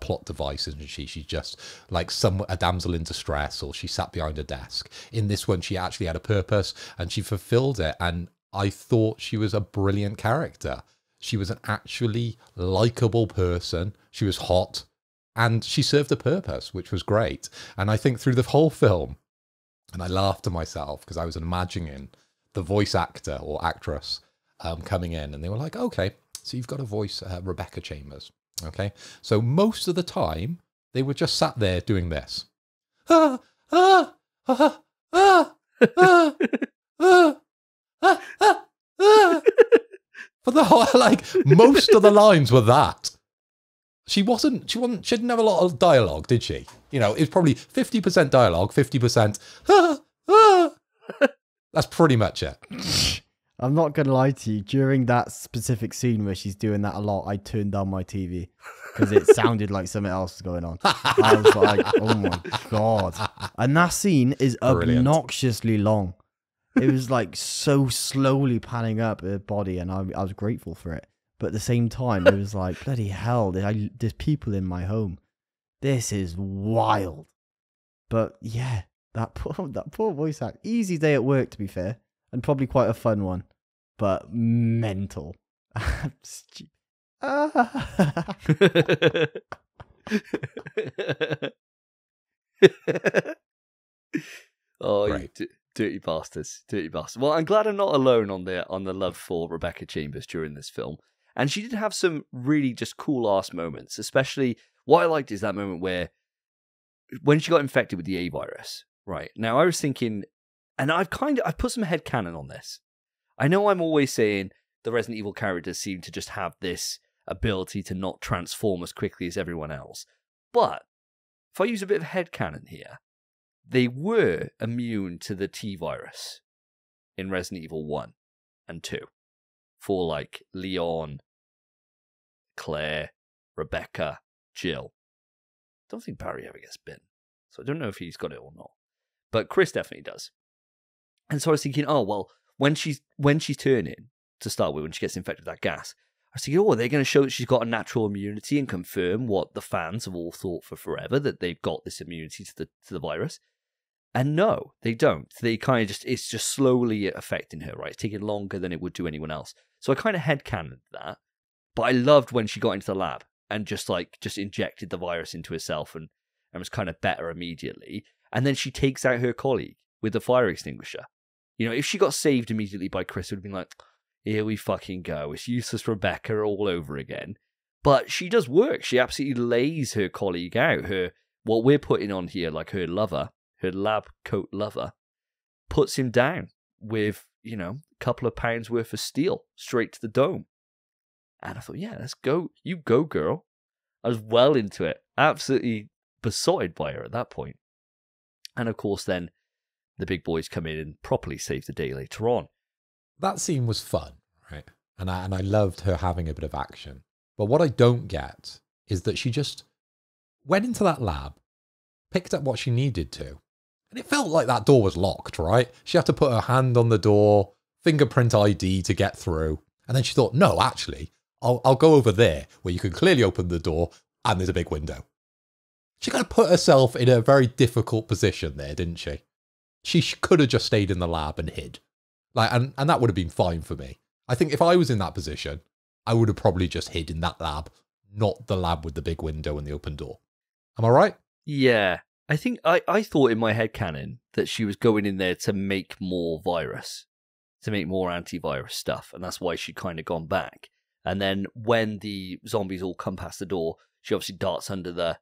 plot device, isn't she? She's just like a damsel in distress, or she sat behind a desk. In this one, she actually had a purpose, and she fulfilled it, and I thought she was a brilliant character. She was an actually likable person. She was hot, and she served a purpose, which was great. And I think through the whole film, and I laughed to myself because I was imagining the voice actor or actress coming in, and they were like, okay, so you've got to voice Rebecca Chambers. Okay, so most of the time, they were just sat there doing this. For the whole, like, most of the lines were that. She didn't have a lot of dialogue, did she? You know, it's probably 50% dialogue, 50%. That's pretty much it. I'm not going to lie to you. During that specific scene where she's doing that a lot, I turned down my TV because it sounded like something else was going on. I was like, oh my God. And that scene is Brilliant. Obnoxiously long. It was like so slowly panning up her body, and I was grateful for it. But at the same time, it was like, bloody hell, there's people in my home. This is wild. But yeah, that poor voice act. Easy day at work, to be fair. And probably quite a fun one. But mental. Oh, right. you dirty bastards. Dirty bastards. Well, I'm glad I'm not alone on the love for Rebecca Chambers during this film. And she did have some really just cool-ass moments, especially what I liked is that moment where when she got infected with the A virus, right? Now, I was thinking, and I've put some headcanon on this. I know I'm always saying the Resident Evil characters seem to just have this ability to not transform as quickly as everyone else. But if I use a bit of headcanon here, they were immune to the T virus in Resident Evil 1 and 2 for like Leon, Claire, Rebecca, Jill. Don't think Barry ever gets bitten. So I don't know if he's got it or not. But Chris definitely does. And so I was thinking, oh, well, when she's turning, to start with, when she gets infected with that gas, I was thinking, oh, are they going to show that she's got a natural immunity and confirm what the fans have all thought for forever, that they've got this immunity to the virus? And no, they don't. They kind of it's just slowly affecting her, right? It's taking longer than it would do anyone else. So I kind of headcanoned that. But I loved when she got into the lab and just injected the virus into herself and was kind of better immediately. And then she takes out her colleague with the fire extinguisher. You know, if she got saved immediately by Chris, it would have been like, here we fucking go. It's useless Rebecca all over again. But she does work. She absolutely lays her colleague out. What we're putting on here, like her lover, her lab coat lover, puts him down with, you know, a couple of pounds worth of steel straight to the dome. And I thought, yeah, let's go. You go, girl. I was well into it. Absolutely besotted by her at that point. And of course, then the big boys come in and properly save the day later on. That scene was fun, right? And I loved her having a bit of action. But what I don't get is that she just went into that lab, picked up what she needed to, and it felt like that door was locked, right? She had to put her hand on the door, fingerprint ID to get through. And then she thought, no, actually, I'll go over there where you can clearly open the door and there's a big window. She kind of put herself in a very difficult position there, didn't she? She could have just stayed in the lab and hid. And that would have been fine for me. I think if I was in that position, I would have probably just hid in that lab, not the lab with the big window and the open door. Am I right? Yeah. I think I thought in my head canon that she was going in there to make more virus, to make more antivirus stuff, and that's why she'd kind of gone back. And then when the zombies all come past the door, she obviously darts under the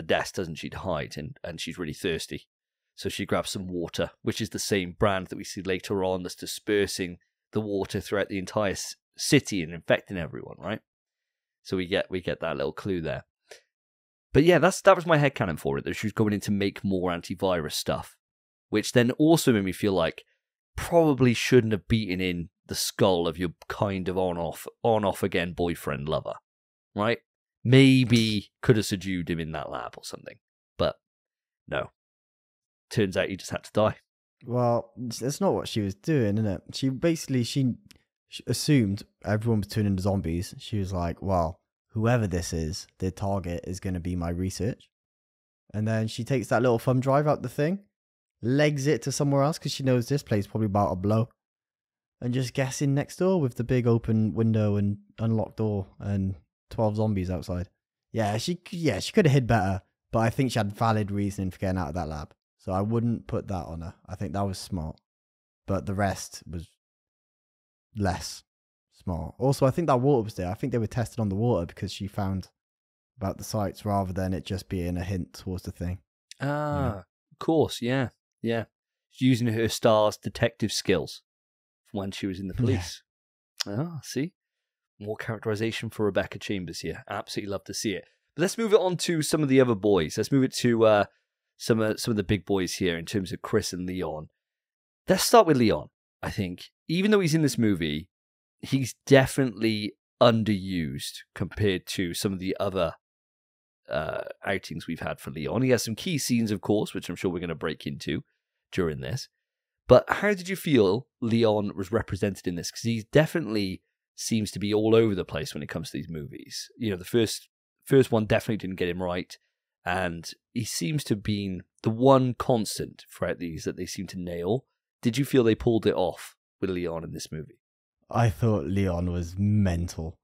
desk, doesn't she, to hide, and she's really thirsty. So she grabs some water, which is the same brand that we see later on that's dispersing the water throughout the entire city and infecting everyone, right? So we get that little clue there. But yeah, that was my headcanon for it, that she was going in to make more antivirus stuff, which then also made me feel like probably shouldn't have beaten in the skull of your kind of on-off again boyfriend lover, right? Maybe could have subdued him in that lab or something, but no. Turns out he just had to die. Well, that's not what she was doing, isn't it? She assumed everyone was turning into zombies. She was like, well, whoever this is, their target is going to be my research. And then she takes that little thumb drive out the thing, legs it to somewhere else because she knows this place is probably about to blow, and just gets in next door with the big open window and unlocked door and 12 zombies outside. Yeah, she could have hid better, but I think she had valid reasoning for getting out of that lab. So I wouldn't put that on her. I think that was smart. But the rest was less smart. Also, I think that water was there. I think they were tested on the water because she found about the sites rather than it just being a hint towards the thing. Of course, yeah. Yeah. She's using her star's detective skills from when she was in the police. Yeah. See? More characterization for Rebecca Chambers here. Absolutely love to see it. But let's move it on to some of the other boys. Let's move it to some of the big boys here in terms of Chris and Leon. Let's start with Leon, I think. Even though he's in this movie, he's definitely underused compared to some of the other outings we've had for Leon. He has some key scenes, of course, which I'm sure we're going to break into during this. But how did you feel Leon was represented in this? Because he definitely seems to be all over the place when it comes to these movies. You know, the first one definitely didn't get him right. And he seems to have been the one constant throughout these that they seem to nail. Did you feel they pulled it off with Leon in this movie? I thought Leon was mental.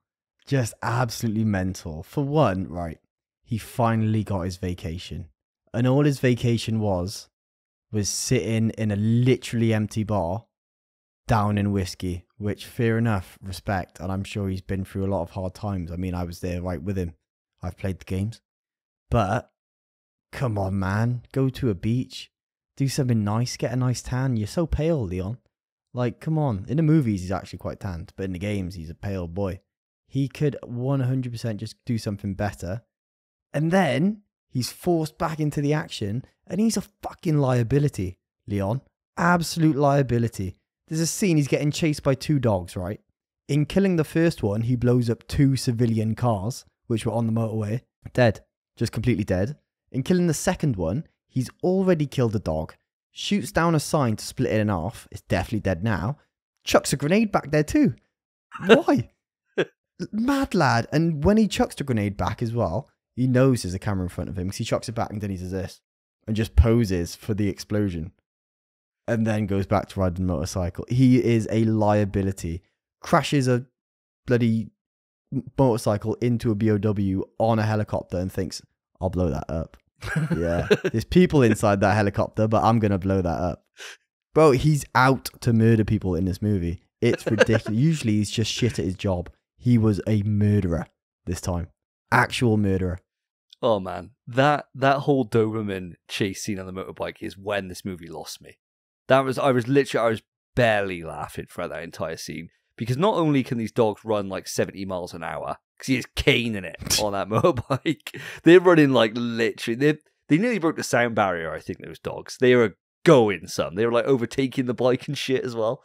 Just absolutely mental. For one, right, he finally got his vacation. And all his vacation was sitting in a literally empty bar, down in whiskey, which, fair enough, respect. And I'm sure he's been through a lot of hard times. I mean, I was there right with him. I've played the games. But, come on, man. Go to a beach. Do something nice. Get a nice tan. You're so pale, Leon. Like, come on. In the movies, he's actually quite tanned. But in the games, he's a pale boy. He could 100% just do something better. And then, he's forced back into the action. And he's a fucking liability, Leon. Absolute liability. There's a scene he's getting chased by 2 dogs, right? In killing the first one, he blows up 2 civilian cars, which were on the motorway. Dead. Just completely dead. In killing the second one, he's already killed a dog, shoots down a sign to split it in half, it's definitely dead now, chucks a grenade back there too. Why? Mad lad. And when he chucks the grenade back as well, he knows there's a camera in front of him because he chucks it back and then he does this and just poses for the explosion and then goes back to riding the motorcycle. He is a liability. Crashes a bloody motorcycle into a BOW on a helicopter and thinks, I'll blow that up. Yeah, there's people inside that helicopter, but I'm going to blow that up. Bro, he's out to murder people in this movie. It's ridiculous. Usually he's just shit at his job. He was a murderer this time. Actual murderer. Oh man, that whole Doberman chase scene on the motorbike is when this movie lost me. I was barely laughing throughout that entire scene because not only can these dogs run like 70 miles an hour because he is caning it on that motorbike, they're running like literally. They nearly broke the sound barrier. I think those dogs. They were going some. They were like overtaking the bike and shit as well.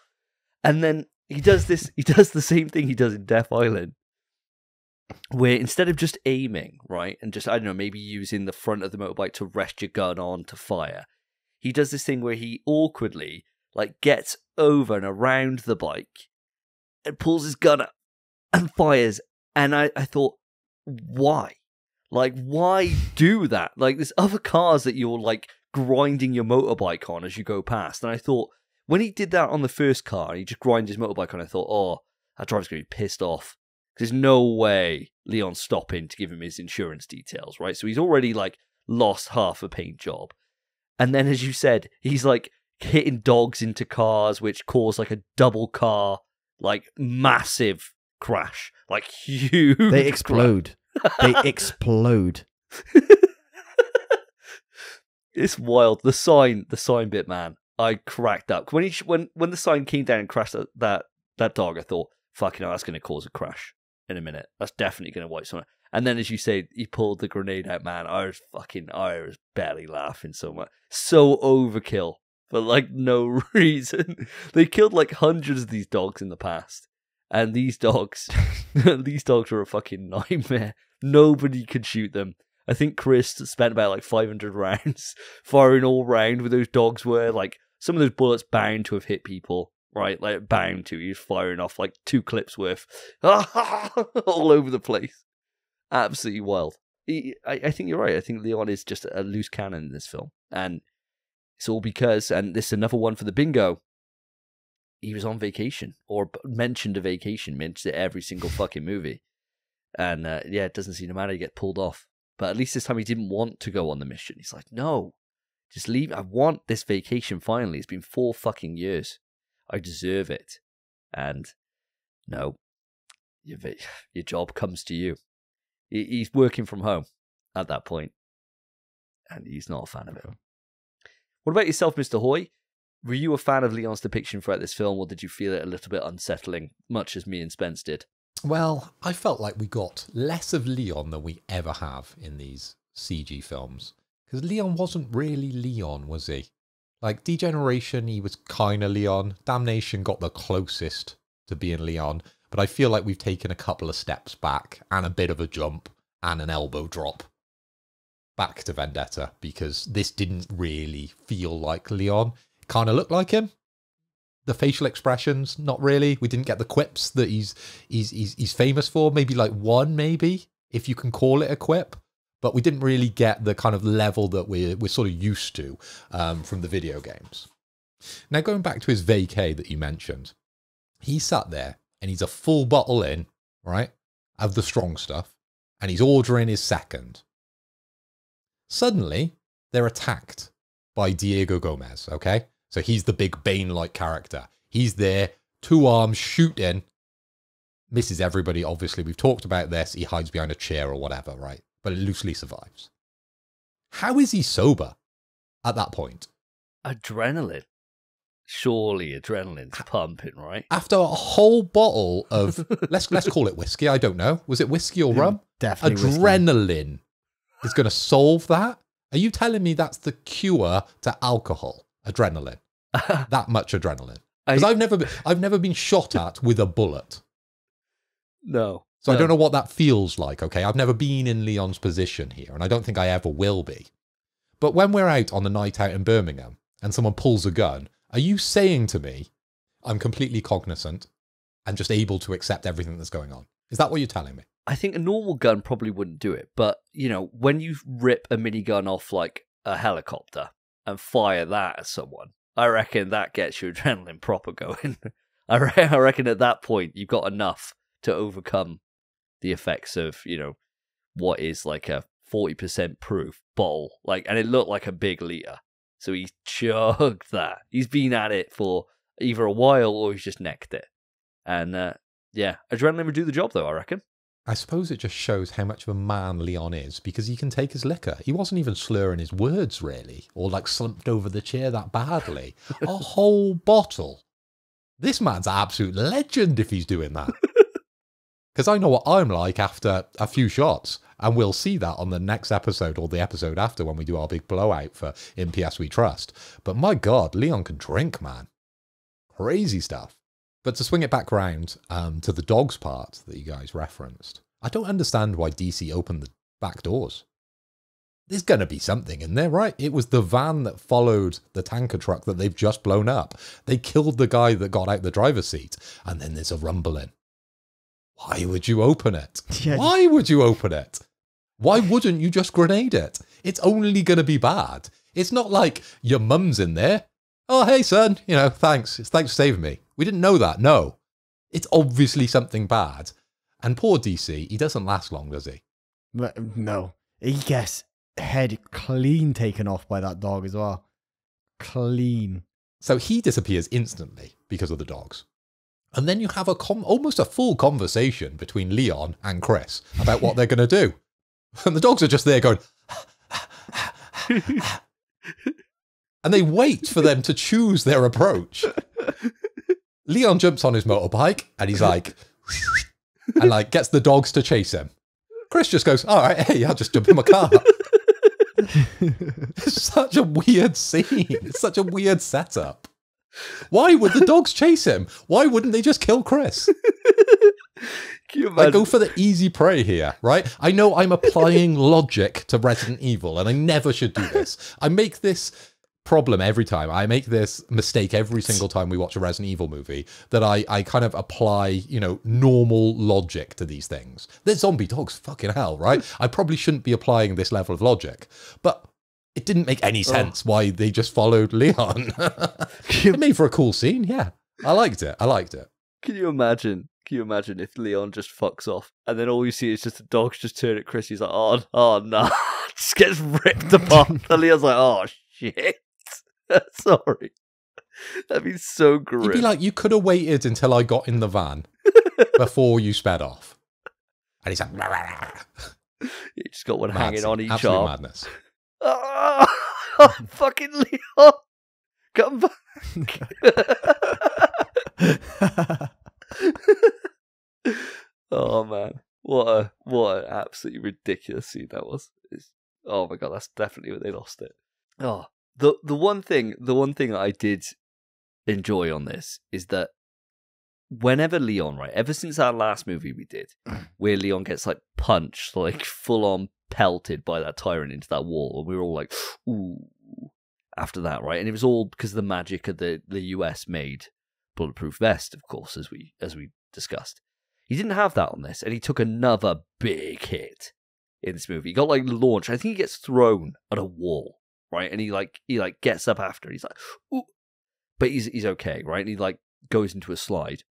And then he does this. He does the same thing he does in Death Island, where instead of just aiming, right, and just, I don't know, maybe using the front of the motorbike to rest your gun on to fire, he does this thing where he awkwardly, like, gets over and around the bike and pulls his gun up and fires. And I thought, why? Like, why do that? Like, there's other cars that you're, like, grinding your motorbike on as you go past. And I thought, when he did that on the first car, he just grinded his motorbike on, I thought, oh, that driver's going to be pissed off. There's no way Leon's stopping to give him his insurance details, right? So he's already, like, lost half a paint job. And then, as you said, he's, like, hitting dogs into cars, which cause, like, a double car, like, massive crash. Like, huge. They explode. They explode. It's wild. The sign bit, man. I cracked up. When the sign came down and crashed that dog, I thought, fucking hell, that's going to cause a crash in a minute. That's definitely going to wipe someone. And then, as you say, he pulled the grenade out, man. I was barely laughing so much. So overkill for like no reason. They killed like hundreds of these dogs in the past. And these dogs, were a fucking nightmare. Nobody could shoot them. I think Chris spent about like 500 rounds firing all round where those dogs were. Like, some of those bullets bound to have hit people, right? Like, bound to. He was firing off like 2 clips worth all over the place. Absolutely wild. I think you're right. I think Leon is just a loose cannon in this film. And it's all because, and this is another one for the bingo, he was on vacation, or mentioned a vacation, mentioned it every single fucking movie. And yeah, it doesn't seem to matter, he get pulled off. But at least this time he didn't want to go on the mission. He's like, no, just leave. I want this vacation finally. It's been 4 fucking years. I deserve it. And no, your job comes to you. He's working from home at that point, and he's not a fan of it. What about yourself, Mr. Hoy? Were you a fan of Leon's depiction throughout this film, or did you feel it a little bit unsettling, much as me and Spence did? Well, I felt like we got less of Leon than we ever have in these CG films. Because Leon wasn't really Leon, was he? Like, Degeneration, he was kind of Leon. Damnation got the closest to being Leon. But I feel like we've taken a couple of steps back, and a bit of a jump, and an elbow drop back to Vendetta. Because this didn't really feel like Leon. It kind of looked like him. The facial expressions, not really. We didn't get the quips that he's famous for. Maybe like one, maybe, if you can call it a quip. But we didn't really get the kind of level that we're sort of used to from the video games. Now, going back to his vacay that you mentioned, he sat there and he's a full bottle in, right, of the strong stuff, and he's ordering his second. Suddenly, they're attacked by Diego Gomez, okay? So he's the big Bane-like character. He's there, 2 arms, shooting. Misses everybody, obviously. We've talked about this. He hides behind a chair or whatever, right? But it loosely survives. How is he sober at that point? Adrenaline. Surely adrenaline's pumping, right? After a whole bottle of, let's call it whiskey, I don't know. Was it whiskey or rum? Definitely Adrenaline is going to solve that? Are you telling me that's the cure to alcohol? Adrenaline. That much adrenaline. Because I've never been shot at with a bullet. No. So I don't know what that feels like, okay? I've never been in Leon's position here, and I don't think I ever will be. But when we're out on a night out in Birmingham, and someone pulls a gun, are you saying to me, I'm completely cognizant and just able to accept everything that's going on? Is that what you're telling me? I think a normal gun probably wouldn't do it. But, you know, when you rip a minigun off like a helicopter and fire that at someone, I reckon that gets your adrenaline proper going. I reckon at that point you've got enough to overcome the effects of, you know, what is like a 40% proof bottle. Like, and it looked like a big liter. So he chugged that. He's been at it for either a while or he's just necked it. And yeah, adrenaline would do the job though, I reckon. I suppose it just shows how much of a man Leon is, because he can take his liquor. He wasn't even slurring his words, really, or like slumped over the chair that badly. A whole bottle. This man's an absolute legend if he's doing that. Because I know what I'm like after a few shots, and we'll see that on the next episode or the episode after when we do our big blowout for In PS We Trust. But my God, Leon can drink, man. Crazy stuff. But to swing it back round to the dogs part that you guys referenced, I don't understand why DC opened the back doors. There's going to be something in there, right? It was the van that followed the tanker truck that they've just blown up. They killed the guy that got out the driver's seat, and then there's a rumbling. Why would you open it? Yeah. Why would you open it? Why wouldn't you just grenade it? It's only going to be bad. It's not like your mum's in there. Oh, hey, son, you know, thanks. Thanks for saving me. We didn't know that. No. It's obviously something bad. And poor DC, he doesn't last long, does he? No. He gets head clean taken off by that dog as well. Clean. So he disappears instantly because of the dogs. And then you have almost a full conversation between Leon and Chris about what they're going to do. And the dogs are just there going... And they wait for them to choose their approach. Leon jumps on his motorbike and he's like... and like gets the dogs to chase him. Chris just goes, all right, hey, I'll just jump in my car. It's such a weird scene. It's such a weird setup. Why would the dogs chase him? Why wouldn't they just kill Chris? I go for the easy prey here, right? I know I'm applying logic to Resident Evil, and I never should do this. I make this problem every time. I make this mistake every single time we watch a Resident Evil movie, that I kind of apply, you know, normal logic to these things. They're zombie dogs, fucking hell, right? I probably shouldn't be applying this level of logic. But it didn't make any sense why they just followed Leon. It made for a cool scene, yeah. I liked it. Can you imagine if Leon just fucks off and then all you see is just the dogs just turn at Chris? He's like, oh no. Just gets ripped apart. And Leon's like, oh shit. Sorry. That'd be so grim. You'd be like, you could have waited until I got in the van before you sped off. And he's like, you just got one hanging on each arm. Absolute madness. Oh, fucking Leon. Come back. Oh man. What an absolutely ridiculous scene that was. Oh my god, that's definitely what they lost it. Oh. The one thing I did enjoy on this is that whenever Leon, right, ever since our last movie we did, where Leon gets like punched, like full on pelted by that tyrant into that wall, and we were all like, ooh, after that, right? And it was all because of the magic of the US made bulletproof vest, of course, as we discussed. He didn't have that on this, and he took another big hit in this movie. He got like launched. I think he gets thrown at a wall. Right, and he gets up after. He's like, ooh, but he's okay, right? And he like goes into a slide.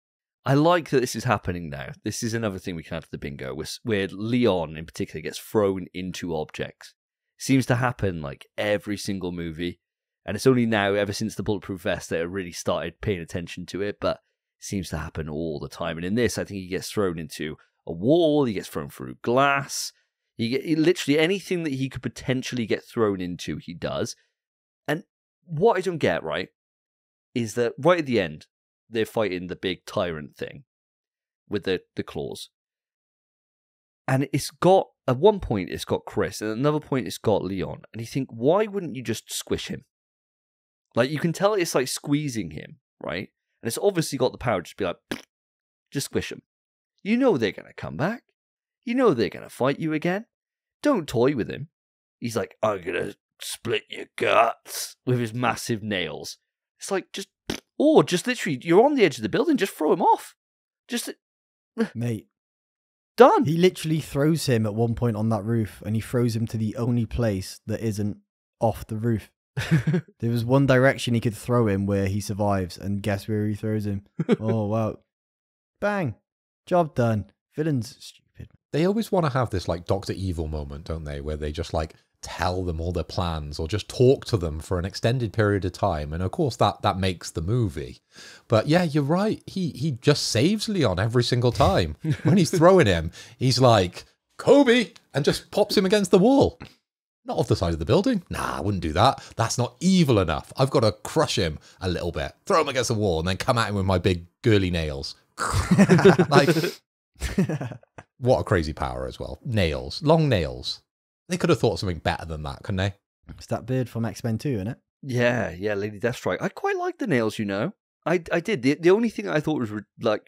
I like that this is happening now. This is another thing we can add to the bingo, where Leon in particular gets thrown into objects. It seems to happen like every single movie, and it's only now, ever since the bulletproof vest, that I really started paying attention to it. But it seems to happen all the time. And in this, I think he gets thrown into a wall. He gets thrown through glass. Literally anything that he could potentially get thrown into, he does. And what I don't get, right, is that right at the end, they're fighting the big tyrant thing with the claws. And it's got, at one point, it's got Chris, and at another point, it's got Leon. And you think, why wouldn't you just squish him? Like, you can tell it's like squeezing him, right? And it's obviously got the power to just be like, just squish him. You know they're going to come back. You know they're going to fight you again. Don't toy with him. He's like, I'm going to split your guts with his massive nails. It's like, just literally, you're on the edge of the building, just throw him off. Just... Mate. Done. He literally throws him at one point on that roof, and he throws him to the only place that isn't off the roof. There was one direction he could throw him where he survives, and guess where he throws him? Oh, wow. Bang. Job done. Villain's stupid. They always want to have this like Dr. Evil moment, don't they? Where they just like tell them all their plans or just talk to them for an extended period of time. And of course that makes the movie. But yeah, you're right. He just saves Leon every single time. When he's throwing him, he's like, Kobe, and just pops him against the wall. Not off the side of the building. Nah, I wouldn't do that. That's not evil enough. I've got to crush him a little bit, throw him against the wall, and then come at him with my big girly nails. Like, what a crazy power as well. Nails, long nails. They could have thought something better than that, couldn't they? It's that bird from X-Men 2, isn't it? Yeah, Lady Deathstrike. I quite like the nails, you know. I did. The only thing I thought was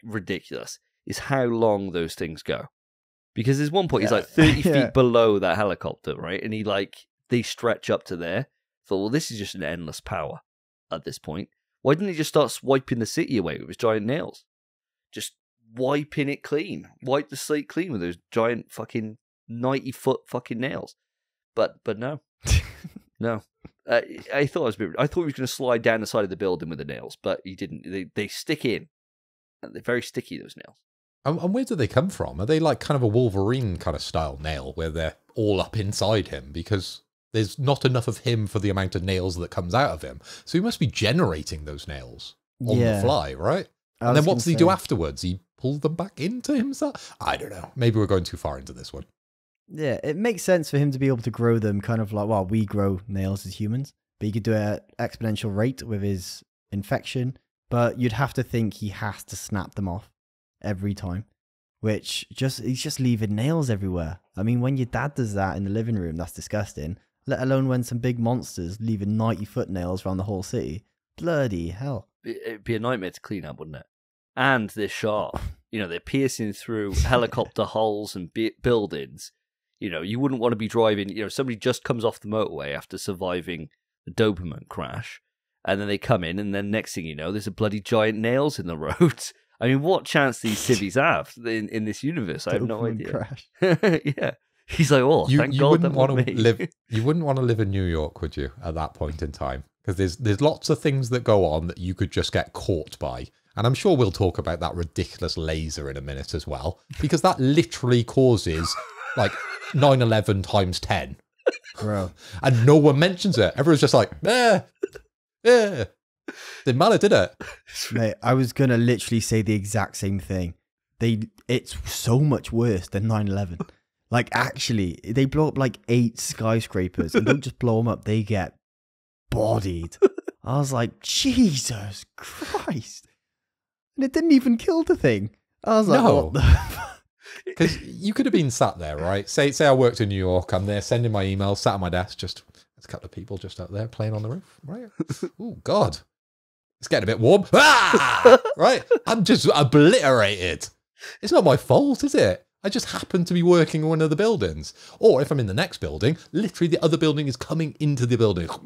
ridiculous is how long those things go. Because there's one point he's like 30 feet below that helicopter, right? And they stretch up to there. Thought, well, this is just an endless power at this point. Why didn't he just start swiping the city away with his giant nails? Just wiping it clean. Wipe the slate clean with those giant fucking 90-foot fucking nails. But no. No. I thought he was going to slide down the side of the building with the nails, but he didn't. They stick in. They're very sticky, those nails. And where do they come from? Are they like kind of a Wolverine kind of style nail where they're all up inside him? Because there's not enough of him for the amount of nails that comes out of him. So he must be generating those nails on the fly, right? And then what does he do afterwards? He pulls them back into himself? I don't know. Maybe we're going too far into this one. Yeah, it makes sense for him to be able to grow them kind of like, well, we grow nails as humans, but he could do it at exponential rate with his infection, but you'd have to think he has to snap them off every time, which he's just leaving nails everywhere. I mean, when your dad does that in the living room, that's disgusting, let alone when some big monsters leaving 90-foot nails around the whole city. Bloody hell. It'd be a nightmare to clean up, wouldn't it? And they're sharp. You know, they're piercing through helicopter hulls and buildings. You know, you wouldn't want to be driving, you know, somebody just comes off the motorway after surviving the Doberman crash, and then they come in, and then next thing you know, there's a bloody giant nails in the road. I mean, what chance these civvies have in this universe? I have no idea. Crash. Yeah. He's like, oh, thank God that wasn't me. You wouldn't want to live in New York, would you, at that point in time? Because there's lots of things that go on that you could just get caught by. And I'm sure we'll talk about that ridiculous laser in a minute as well, because that literally causes like 9/11 times 10. Bro. And no one mentions it. Everyone's just like, didn't matter, did it? Mate, I was going to literally say the exact same thing. It's so much worse than 9/11. Like, actually, they blow up like 8 skyscrapers and don't just blow them up, they get bodied. I was like, Jesus Christ. And it didn't even kill the thing. I was like, no. What the Because you could have been sat there, right? Say I worked in New York. I'm there sending my emails, sat at my desk. Just there's a couple of people just out there playing on the roof, right? Oh God, it's getting a bit warm. Ah! Right? I'm just obliterated. It's not my fault, is it? I just happen to be working in one of the buildings. Or if I'm in the next building, literally the other building is coming into the building. It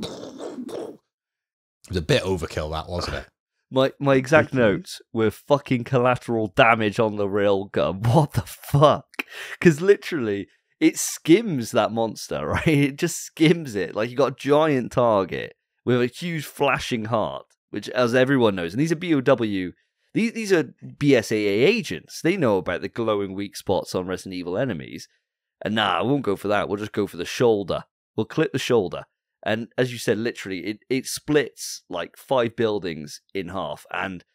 was a bit overkill, that, wasn't it? My exact notes were fucking collateral damage on the railgun. What the fuck? Because literally, it skims that monster, right? It just skims it. Like, you got a giant target with a huge flashing heart, which, as everyone knows, and these are BOW, these are BSAA agents. They know about the glowing weak spots on Resident Evil enemies. And nah, I won't go for that. We'll just go for the shoulder. We'll clip the shoulder. And as you said, literally, it splits like 5 buildings in half. And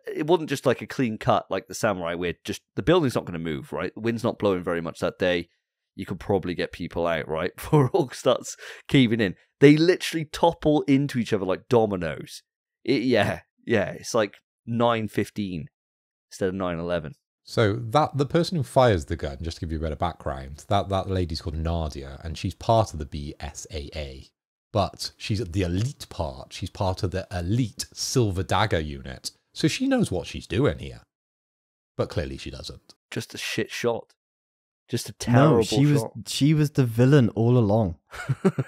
it wasn't just like a clean cut like the Samurai, where just the building's not going to move, right? The wind's not blowing very much that day. You could probably get people out, right? Before it all starts caving in. They literally topple into each other like dominoes. It's like 9/15 instead of 9/11. So the person who fires the gun, just to give you a bit of background, that lady's called Nadia, and she's part of the BSAA. But she's the elite part. She's part of the elite Silver Dagger unit. So she knows what she's doing here. But clearly she doesn't. just a shit shot. Just a terrible shot. She was the villain all along.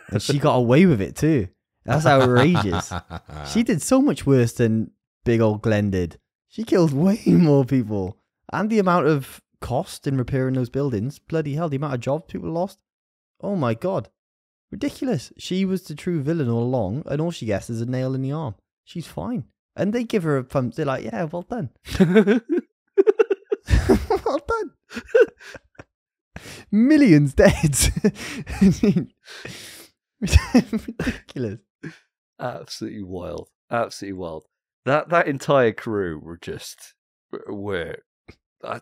And she got away with it too. That's outrageous. She did so much worse than big old Glen did. She killed way more people. And the amount of cost in repairing those buildings, bloody hell, the amount of jobs people lost. Oh my God. Ridiculous. She was the true villain all along, and all she gets is a nail in the arm. She's fine. And they give her a thumb. They're like, yeah, well done. Well done. Millions dead. Ridiculous. Absolutely wild. Absolutely wild. That entire crew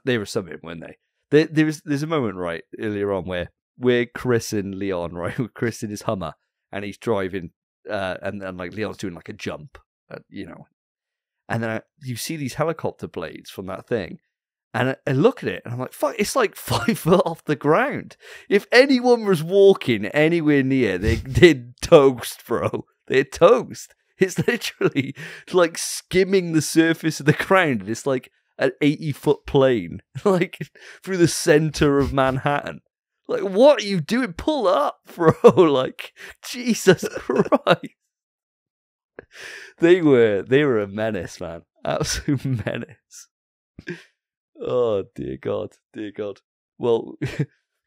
they were something, weren't they? There's a moment right earlier on where Chris and Leon, right, with Chris in his Hummer, and he's driving, and like Leon's doing like a jump, and then you see these helicopter blades from that thing, and I look at it and I'm like, fuck, it's like 5 foot off the ground. If anyone was walking anywhere near, they'd toast, bro. They're toast. It's literally like skimming the surface of the ground. And it's like an 80-foot plane, like through the center of Manhattan. Like, what are you doing? Pull up, bro. Like, Jesus Christ. They were a menace, man. Absolute menace. Oh, dear God. Dear God. Well,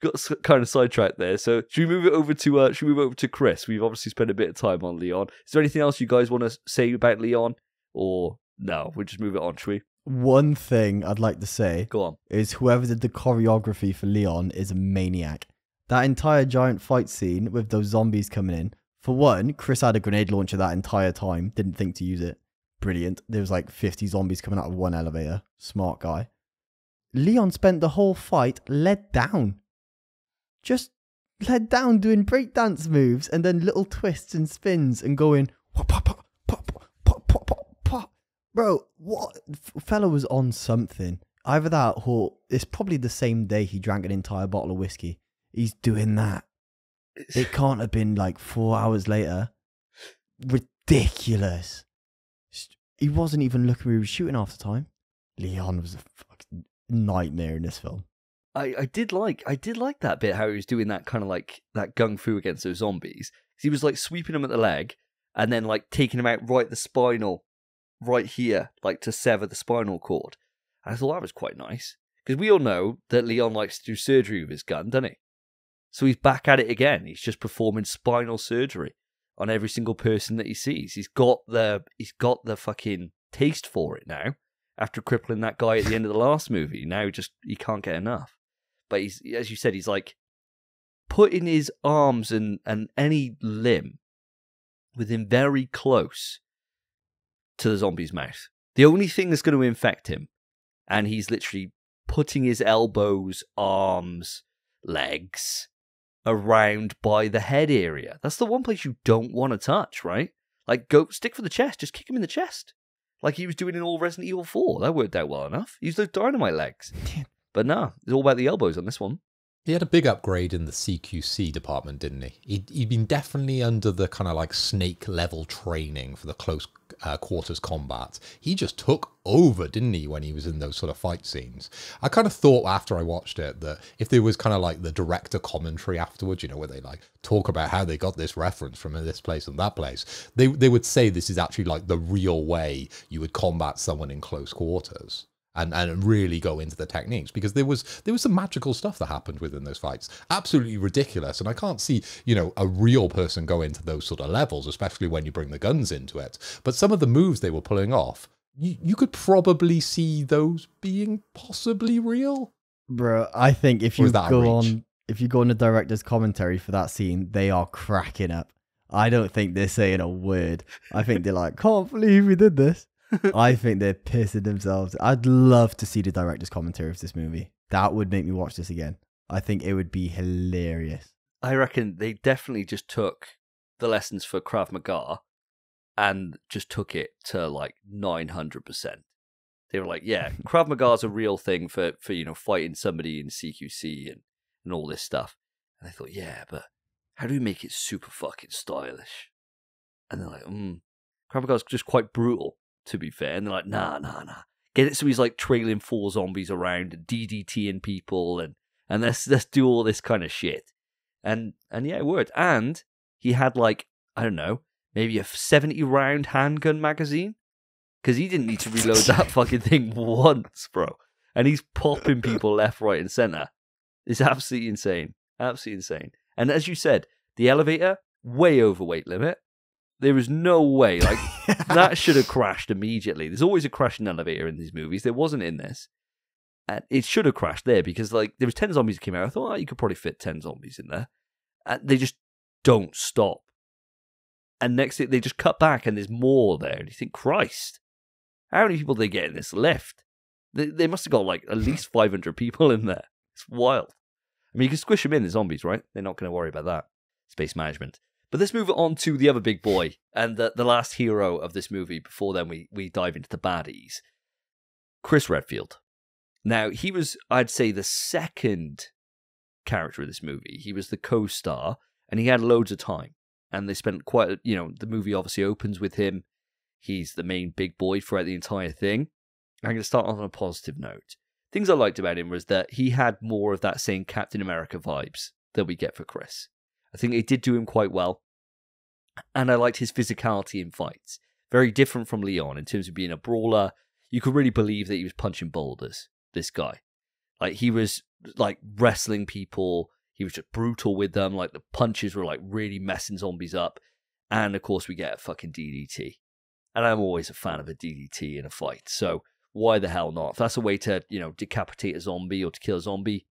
got kind of sidetracked there. So should we move it over to Chris? We've obviously spent a bit of time on Leon. Is there anything else you guys want to say about Leon? Or no, we'll just move it on, should we? One thing I'd like to say Go on. is whoever did the choreography for Leon is a maniac. That entire giant fight scene with those zombies coming in. For one, Chris had a grenade launcher that entire time. Didn't think to use it. Brilliant. There was like 50 zombies coming out of one elevator. Smart guy. Leon spent the whole fight led down. Just led down doing breakdance moves and then little twists and spins and going pop, pop, pop, pop, pop, pop, pop, pop. Bro, what? Fella was on something. Either that or it's probably the same day he drank an entire bottle of whiskey. He's doing that. It can't have been like 4 hours later. Ridiculous. He wasn't even looking where he was shooting half the time. Leon was a fucking nightmare in this film. I did like that bit, how he was doing that kind of like that gung fu against those zombies. He was like sweeping them at the leg and then like taking them out right here, like to sever the spinal cord. And I thought that was quite nice because we all know that Leon likes to do surgery with his gun, doesn't he? So he's back at it again. He's just performing spinal surgery on every single person that he sees. He's got the fucking taste for it now. After crippling that guy at the end of the last movie, now he can't get enough. But he's, as you said, he's like putting his arms and any limb within very close to the zombie's mouth. The only thing that's going to infect him, and he's literally putting his elbows, arms, legs around by the head area. That's the one place you don't want to touch, right? Like, go stick for the chest, just kick him in the chest. Like he was doing in all Resident Evil 4. That worked out well enough. Use those dynamite legs. But nah, it's all about the elbows on this one. He had a big upgrade in the CQC department, didn't he? He'd been definitely under the kind of like snake level training for the close quarters combat. He just took over, didn't he, when he was in those sort of fight scenes? I kind of thought after I watched it that if there was kind of like the director commentary afterwards, you know, where they like talk about how they got this reference from this place and that place, they would say this is actually like the real way you would combat someone in close quarters. And really go into the techniques, because there was some magical stuff that happened within those fights. Absolutely ridiculous. And I can't see, you know, a real person go into those sort of levels, especially when you bring the guns into it. But some of the moves they were pulling off, you could probably see those being possibly real. Bro, I think if you go on the director's commentary for that scene, they are cracking up. I don't think they're saying a word. I think they're like, can't believe we did this. I think they're pissing themselves. I'd love to see the director's commentary of this movie. That would make me watch this again. I think it would be hilarious. I reckon they definitely just took the lessons for Krav Maga and just took it to like 900%. They were like, yeah, Krav Maga's a real thing for you know, fighting somebody in CQC and all this stuff. And I thought, yeah, but how do we make it super fucking stylish? And they're like, Krav Maga's just quite brutal, to be fair. And they're like, nah. Get it so he's like trailing 4 zombies around and DDTing people and let's do all this kind of shit. And yeah, it worked. And he had like, I don't know, maybe a 70 round handgun magazine. Because he didn't need to reload that fucking thing once, bro. And he's popping people left, right, and center. It's absolutely insane. Absolutely insane. And as you said, the elevator, way over weight limit. There is no way. Like, that should have crashed immediately. There's always a crashing elevator in these movies. There wasn't in this. And it should have crashed there because, like, there was 10 zombies that came out. I thought, you could probably fit 10 zombies in there. And they just don't stop. And next thing, they just cut back and there's more there. And you think, Christ, how many people did they get in this lift? They must have got, like, at least 500 people in there. It's wild. I mean, you can squish them in, the zombies, right? They're not going to worry about that. Space management. But let's move on to the other big boy and the last hero of this movie before then we dive into the baddies. Chris Redfield. Now, he was, I'd say, the second character of this movie. He was the co-star, and he had loads of time. And they spent quite, the movie obviously opens with him. He's the main big boy throughout the entire thing. I'm going to start on a positive note. Things I liked about him was that he had more of that same Captain America vibes that we get for Chris. I think it did do him quite well. And I liked his physicality in fights. Very different from Leon in terms of being a brawler. You could really believe that he was punching boulders, this guy. Like, he was, like, wrestling people. He was just brutal with them. Like, the punches were, like, really messing zombies up. And, of course, we get a fucking DDT. And I'm always a fan of a DDT in a fight. So, why the hell not? If that's a way to, decapitate a zombie or to kill a zombie,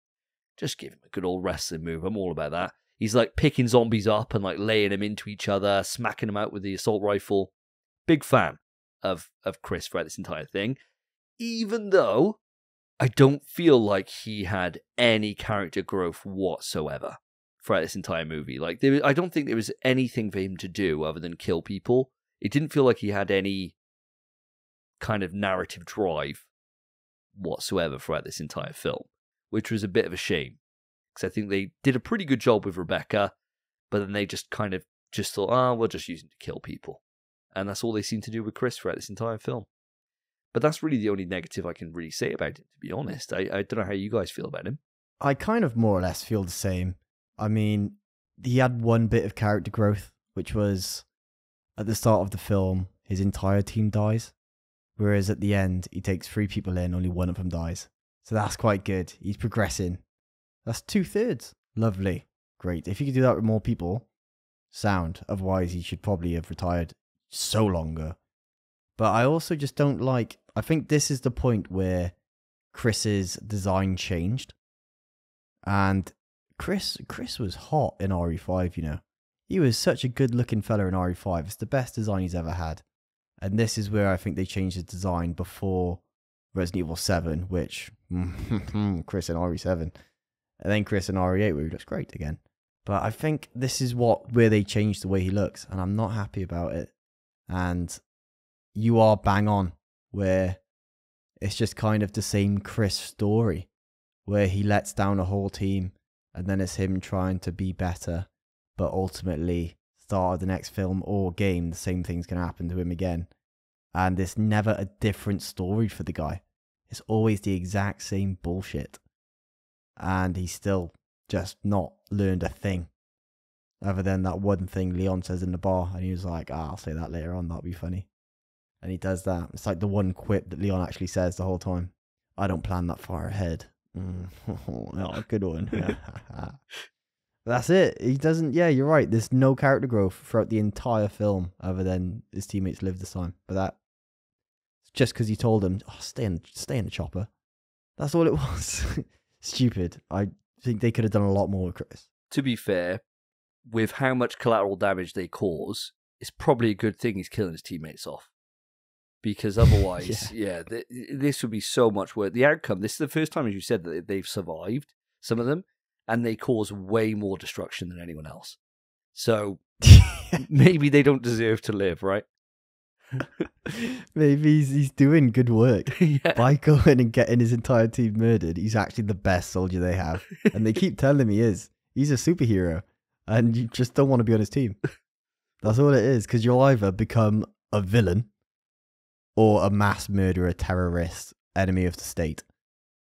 just give him a good old wrestling move. I'm all about that. He's, like, picking zombies up and, like, laying them into each other, smacking them out with the assault rifle. Big fan of Chris throughout this entire thing. Even though I don't feel like he had any character growth whatsoever throughout this entire movie. Like, I don't think there was anything for him to do other than kill people. It didn't feel like he had any kind of narrative drive whatsoever throughout this entire film, which was a bit of a shame. Because I think they did a pretty good job with Rebecca, but then they just kind of just thought, we'll just use him to kill people. And that's all they seem to do with Chris throughout this entire film. But that's really the only negative I can really say about him, to be honest. I don't know how you guys feel about him. I kind of more or less feel the same. I mean, he had one bit of character growth, which was at the start of the film, his entire team dies. Whereas at the end, he takes 3 people in, only one of them dies. So that's quite good. He's progressing. That's 2/3. Lovely. Great. If you could do that with more people, sound. Otherwise, he should probably have retired so long ago. But I also just don't like... I think this is the point where Chris's design changed. And Chris was hot in RE5, He was such a good-looking fella in RE5. It's the best design he's ever had. And this is where I think they changed his design before Resident Evil 7, which... Chris in RE7. And then Chris in RE8, where he looks great again. But I think this is where they changed the way he looks. And I'm not happy about it. And you are bang on, where it's just kind of the same Chris story, where he lets down a whole team, and then it's him trying to be better, but ultimately, start of the next film or game, the same thing's going to happen to him again. And it's never a different story for the guy. It's always the exact same bullshit. And he's still just not learned a thing, other than that one thing Leon says in the bar, and he was like, I'll say that later on, that'll be funny. And he does that. It's like the one quip that Leon actually says the whole time. I don't plan that far ahead. Oh, good one. That's it. He doesn't, you're right. There's no character growth throughout the entire film, other than his teammates live this time. But that's just because he told him, stay in the chopper. That's all it was. Stupid. I think they could have done a lot more with Chris. To be fair, with how much collateral damage they cause, it's probably a good thing he's killing his teammates off. Because otherwise, this would be so much worse. The outcome, this is the first time, as you said, that they've survived, some of them, and they cause way more destruction than anyone else. So maybe they don't deserve to live, right? Maybe he's doing good work. By going and getting his entire team murdered, he's actually the best soldier they have. And they keep telling him he is. He's a superhero. And you just don't want to be on his team. That's all it is. Because you'll either become a villain, or a mass murderer, terrorist, enemy of the state,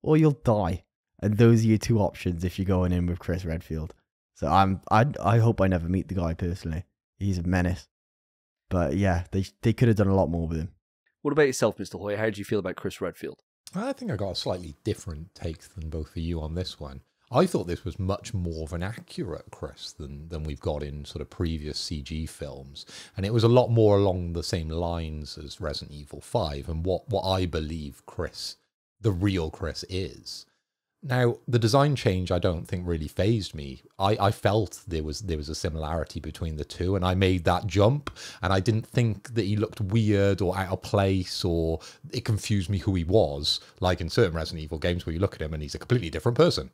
or you'll die. And those are your two options if you're going in with Chris Redfield. So I hope I never meet the guy personally. He's a menace. But yeah, they could have done a lot more with him. What about yourself, Mr. Hoy? How do you feel about Chris Redfield? I think I got a slightly different take than both of you on this one. I thought this was much more of an accurate Chris than we've got in sort of previous CG films. And it was a lot more along the same lines as Resident Evil 5 and what I believe Chris, the real Chris, is. Now, the design change I don't think really fazed me. I felt there was a similarity between the two, and I made that jump, and I didn't think that he looked weird or out of place, or it confused me who he was, like in certain Resident Evil games where you look at him and he's a completely different person.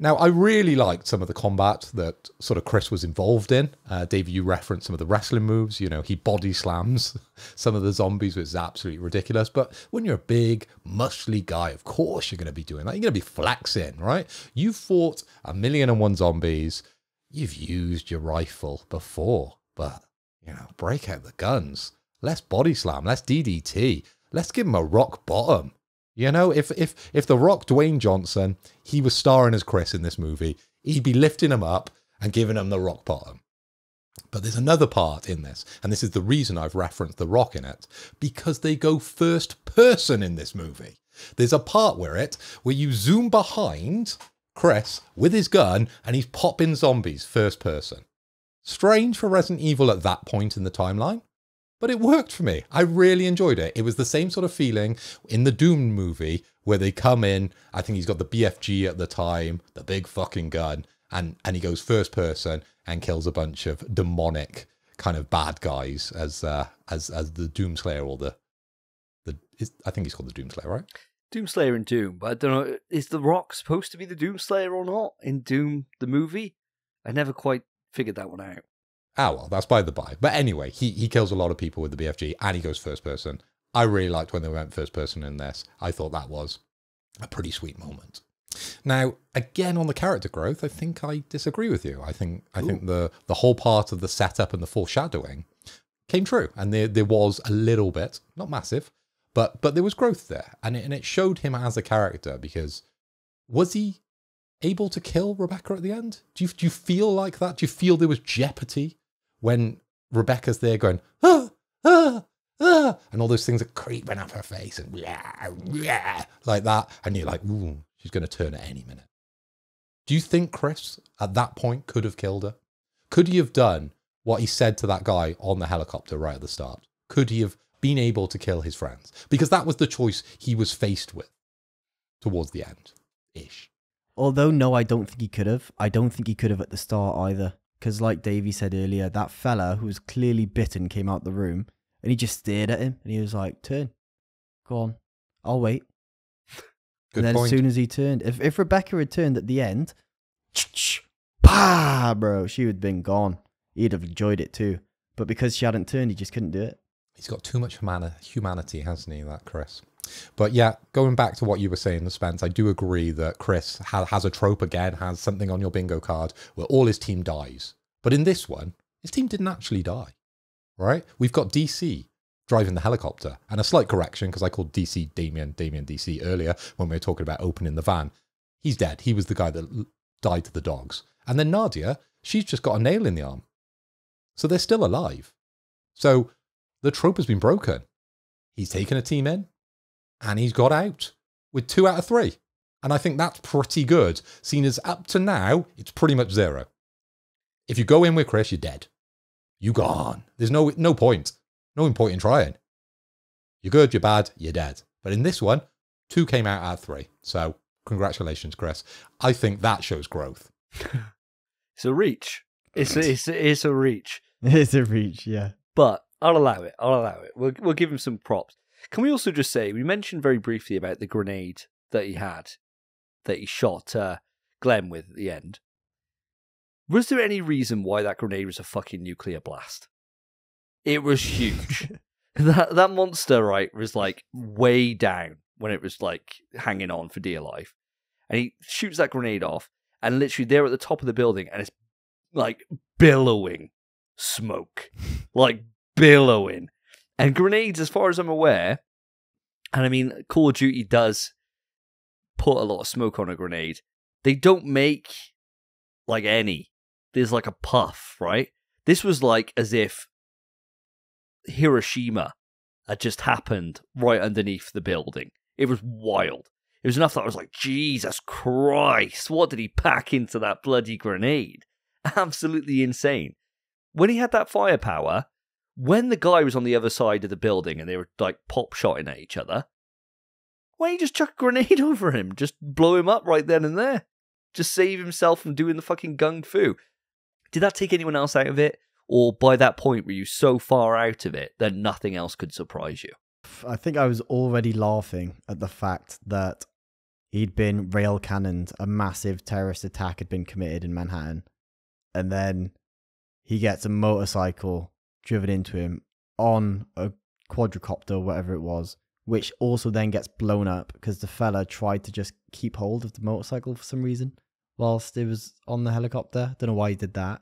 Now, I really liked some of the combat that sort of Chris was involved in. Davey, you referenced some of the wrestling moves. You know, he body slams some of the zombies, which is absolutely ridiculous. But when you're a big, muscly guy, of course you're going to be doing that. You're going to be flexing, right? You've fought 1,000,001 zombies. You've used your rifle before. But, you know, break out the guns. Let's body slam. Let's DDT. Let's give him a rock bottom. You know, if The Rock, Dwayne Johnson, he was starring as Chris in this movie, he'd be lifting him up and giving him the rock bottom. But there's another part in this, and this is the reason I've referenced The Rock in it, because they go first person in this movie. There's a part where you zoom behind Chris with his gun and he's popping zombies first person. Strange for Resident Evil at that point in the timeline. But it worked for me. I really enjoyed it. It was the same sort of feeling in the Doom movie where they come in. I think he's got the BFG at the time, the big fucking gun, and he goes first person and kills a bunch of demonic kind of bad guys as the Doomslayer or I think he's called the Doomslayer, right? Doomslayer in Doom, but I don't know, is The Rock supposed to be the Doomslayer or not in Doom the movie? I never quite figured that one out. Ah, well, that's by the by. But anyway, he kills a lot of people with the BFG and he goes first person. I really liked when they went first person in this. I thought that was a pretty sweet moment. Now, again, on the character growth, I think I disagree with you. I think the whole part of the setup and the foreshadowing came true. And there was a little bit, not massive, but there was growth there. And it showed him as a character, because was he able to kill Rebecca at the end? Do you feel like that? Do you feel there was jeopardy when Rebecca's there going, ah, ah, ah, and all those things are creeping up her face and like that, and you're like, ooh, she's going to turn at any minute. Do you think Chris at that point could have killed her? Could he have done what he said to that guy on the helicopter right at the start? Could he have been able to kill his friends? Because that was the choice he was faced with towards the end-ish. Although, no, I don't think he could have. I don't think he could have at the start either. Because like Davey said earlier, that fella who was clearly bitten came out the room and he just stared at him and he was like, turn. Go on. I'll wait. Good and then point. as soon as he turned, if Rebecca had turned at the end, pah, bro, she would have been gone. He'd have enjoyed it too. But because she hadn't turned, he just couldn't do it. He's got too much humanity, hasn't he, that Chris? But yeah, going back to what you were saying, Spence, I do agree that Chris has a trope again, has something on your bingo card where all his team dies. But in this one, his team didn't actually die, right? We've got DC driving the helicopter. And a slight correction, because I called DC Damien DC earlier when we were talking about opening the van. He's dead. He was the guy that died to the dogs. And then Nadia, she's just got a nail in the arm. So they're still alive. So the trope has been broken. He's taken a team in. And he's got out with 2 out of 3. And I think that's pretty good, seeing as up to now, it's pretty much 0. If you go in with Chris, you're dead. You gone. There's no point. No point in trying. You're good, you're bad, you're dead. But in this one, 2 came out of 3. So congratulations, Chris. I think that shows growth. It's a reach. It's a reach. It's a reach, yeah. But I'll allow it. We'll give him some props. Can we also just say, we mentioned very briefly about the grenade that he had, that he shot Glen with at the end. Was there any reason why that grenade was a fucking nuclear blast? It was huge. that monster, right, was like way down when it was like hanging on for dear life. And he shoots that grenade off, and literally they're at the top of the building, and it's like billowing smoke. Like billowing. And grenades, as far as I'm aware, and I mean, Call of Duty does put a lot of smoke on a grenade. They don't make like any. There's like a puff, right? This was like as if Hiroshima had just happened right underneath the building. It was wild. It was enough that I was like, Jesus Christ, what did he pack into that bloody grenade? Absolutely insane. When he had that firepower, when the guy was on the other side of the building and they were like pop-shotting at each other, why don't you just chuck a grenade over him? Just blow him up right then and there. Just save himself from doing the fucking gung fu. Did that take anyone else out of it? Or by that point, were you so far out of it that nothing else could surprise you? I think I was already laughing at the fact that he'd been rail cannoned, a massive terrorist attack had been committed in Manhattan, and then he gets a motorcycle driven into him on a quadricopter, whatever it was, which also then gets blown up because the fella tried to just keep hold of the motorcycle for some reason whilst it was on the helicopter. Don't know why he did that.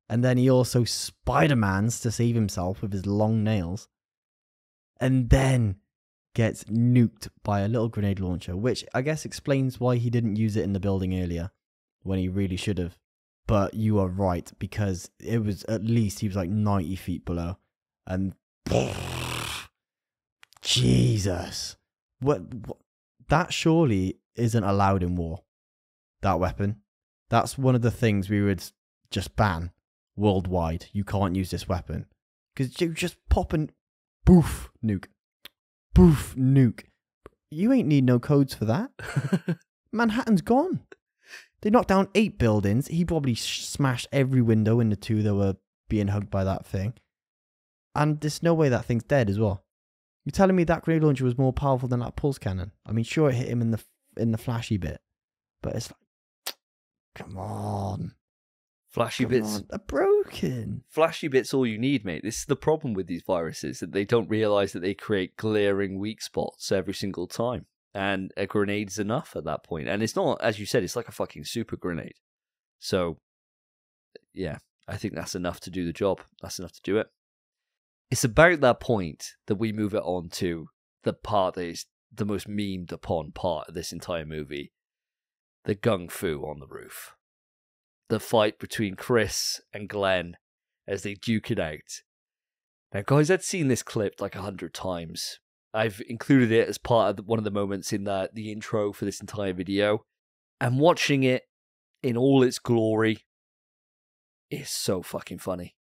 And then he also Spider-Mans to save himself with his long nails. And then gets nuked by a little grenade launcher, which I guess explains why he didn't use it in the building earlier when he really should have. But you are right, because it was at least he was like 90 feet below. And Jesus. What that surely isn't allowed in war. That weapon. That's one of the things we would just ban worldwide. You can't use this weapon. Because you just pop and boof, nuke. Boof, nuke. You ain't need no codes for that. Manhattan's gone. They knocked down 8 buildings. He probably smashed every window in the 2 that were being hugged by that thing. And there's no way that thing's dead as well. You're telling me that grenade launcher was more powerful than that pulse cannon? I mean, sure, it hit him in the flashy bit. But it's like, come on. Flashy bits. They're broken. Flashy bits all you need, mate. This is the problem with these viruses, that they don't realise that they create glaring weak spots every single time. And a grenade's enough at that point. And it's not, as you said, it's like a fucking super grenade. So, yeah, I think that's enough to do the job. That's enough to do it. It's about that point that we move it on to the part that is the most memed upon part of this entire movie. The gung fu on the roof. The fight between Chris and Glen as they duke it out. Now, guys, I'd seen this clip like 100 times. I've included it as part of one of the moments in the intro for this entire video. And watching it in all its glory is so fucking funny.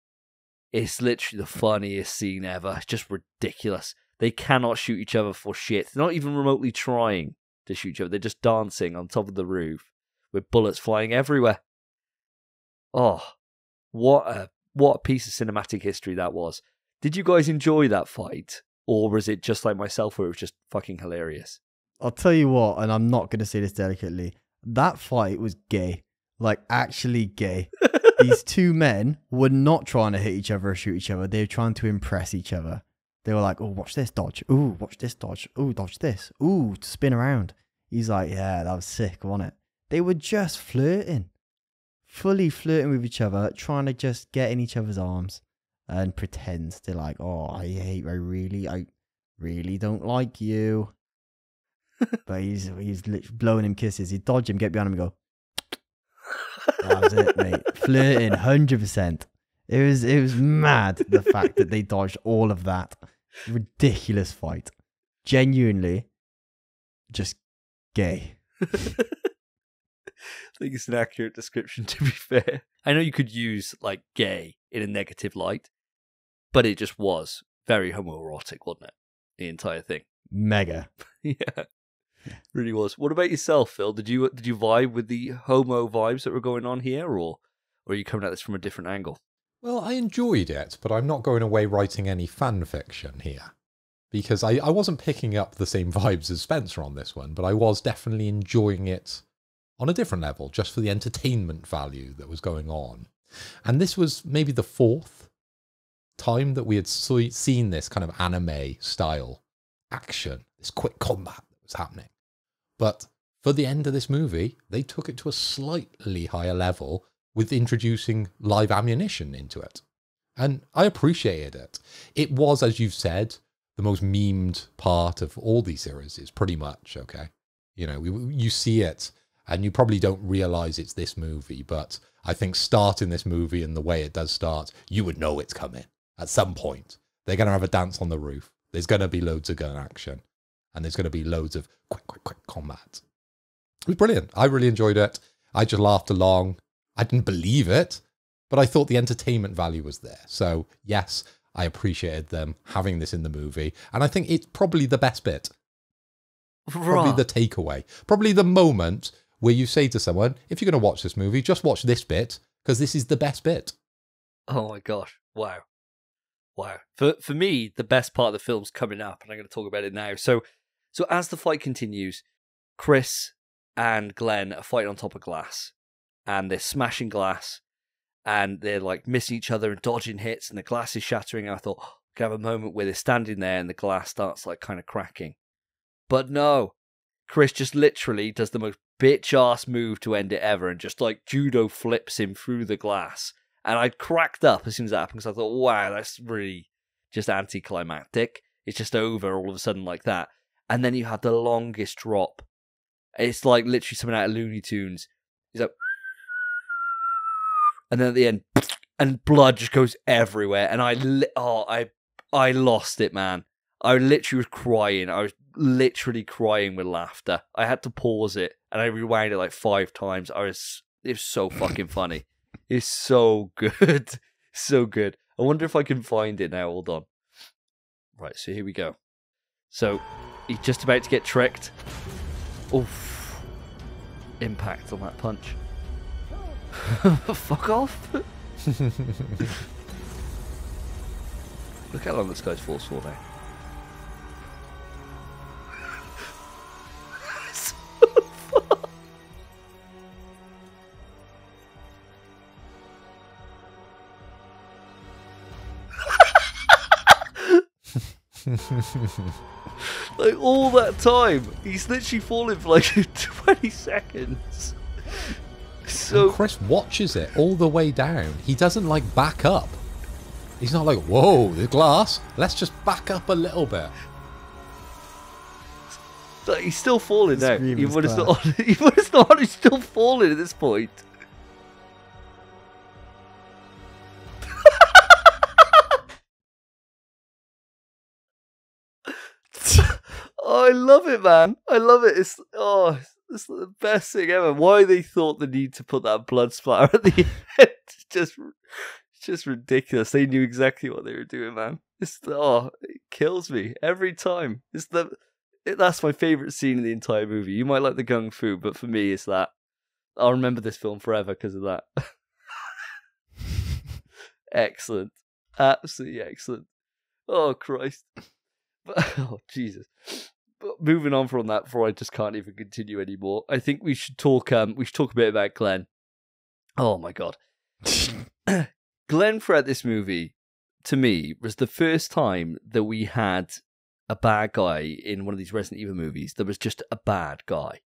It's literally the funniest scene ever. It's just ridiculous. They cannot shoot each other for shit. They're not even remotely trying to shoot each other. They're just dancing on top of the roof with bullets flying everywhere. Oh, what a piece of cinematic history that was. Did you guys enjoy that fight? Or was it just like myself where it was just fucking hilarious? I'll tell you what, and I'm not going to say this delicately, that fight was gay. Like, actually gay. These 2 men were not trying to hit each other or shoot each other. They were trying to impress each other. They were like, oh, watch this, dodge. Ooh, watch this, dodge. Ooh, dodge this. Ooh, spin around. He's like, yeah, that was sick, wasn't it? They were just flirting. Fully flirting with each other, trying to just get in each other's arms and pretend they're like, oh, I really don't like you. But he's literally blowing him kisses. He'd dodge him, get behind him and go, that was it, mate. Flirting, 100%. It was mad, the fact that they dodged all of that. Ridiculous fight. Genuinely, just gay. I think it's an accurate description, to be fair. I know you could use, like, gay in a negative light, but it just was very homoerotic, wasn't it? The entire thing. Mega. Yeah. Really was. What about yourself, Phil? Did you vibe with the homo vibes that were going on here, or are you coming at this from a different angle? Well, I enjoyed it, but I'm not going away writing any fan fiction here. Because I wasn't picking up the same vibes as Spencer on this one, but I was definitely enjoying it on a different level, just for the entertainment value that was going on. And this was maybe the 4th time that we had seen this kind of anime style action, this quick combat that was happening. But for the end of this movie, they took it to a slightly higher level with introducing live ammunition into it. And I appreciated it. It was, as you've said, the most memed part of all these series, is pretty much, okay? You know, you see it, and you probably don't realize it's this movie, but I think starting this movie and the way it does start, you would know it's coming at some point. They're going to have a dance on the roof. There's going to be loads of gun action, and there's going to be loads of quick combat. It was brilliant. I really enjoyed it. I just laughed along. I didn't believe it, but I thought the entertainment value was there. So, yes, I appreciated them having this in the movie, and I think it's probably the best bit. Probably the takeaway. Probably the moment where you say to someone, if you're going to watch this movie, just watch this bit, because this is the best bit. Oh my gosh. Wow. For me, the best part of the film's coming up, and I'm going to talk about it now. So as the fight continues, Chris and Glen are fighting on top of glass, and they're smashing glass, and they're like missing each other and dodging hits, and the glass is shattering. And I thought, oh, I could have a moment where they're standing there and the glass starts like kind of cracking. But no, Chris just literally does the most bitch-ass move to end it ever and just like judo flips him through the glass. And I cracked up as soon as that happened, because I thought, wow, that's really just anticlimactic. It's just over all of a sudden like that. And then you had the longest drop. It's like literally something out of Looney Tunes. He's like, and then at the end, and blood just goes everywhere. And I lost it, man. I literally was crying. I was literally crying with laughter. I had to pause it, and I rewound it like 5 times. It was so fucking funny. It's so good. So good. I wonder if I can find it now. Hold on. Right, so here we go. So, he's just about to get tricked. Oof. Impact on that punch. Fuck off. Look how long this guy's force for now. Like all that time, he's literally falling for like 20 seconds. So and Chris watches it all the way down. He doesn't like back up. He's not like, whoa, the glass. Let's just back up a little bit. Like, he's still falling now. Even when it's not, he's still falling at this point. Oh, I love it, man. I love it. It's the best thing ever. Why they thought the need to put that blood splatter at the end? It's just ridiculous. They knew exactly what they were doing, man. It kills me every time. That's my favorite scene in the entire movie. You might like the gung fu, but for me, it's that. I'll remember this film forever because of that. Excellent. Absolutely excellent. Oh, Christ. Oh, Jesus. But moving on from that, before I just can't even continue anymore, I think we should talk a bit about Glen. Oh, my God. Glen throughout this movie, to me, was the first time that we had a bad guy in one of these Resident Evil movies that was just a bad guy.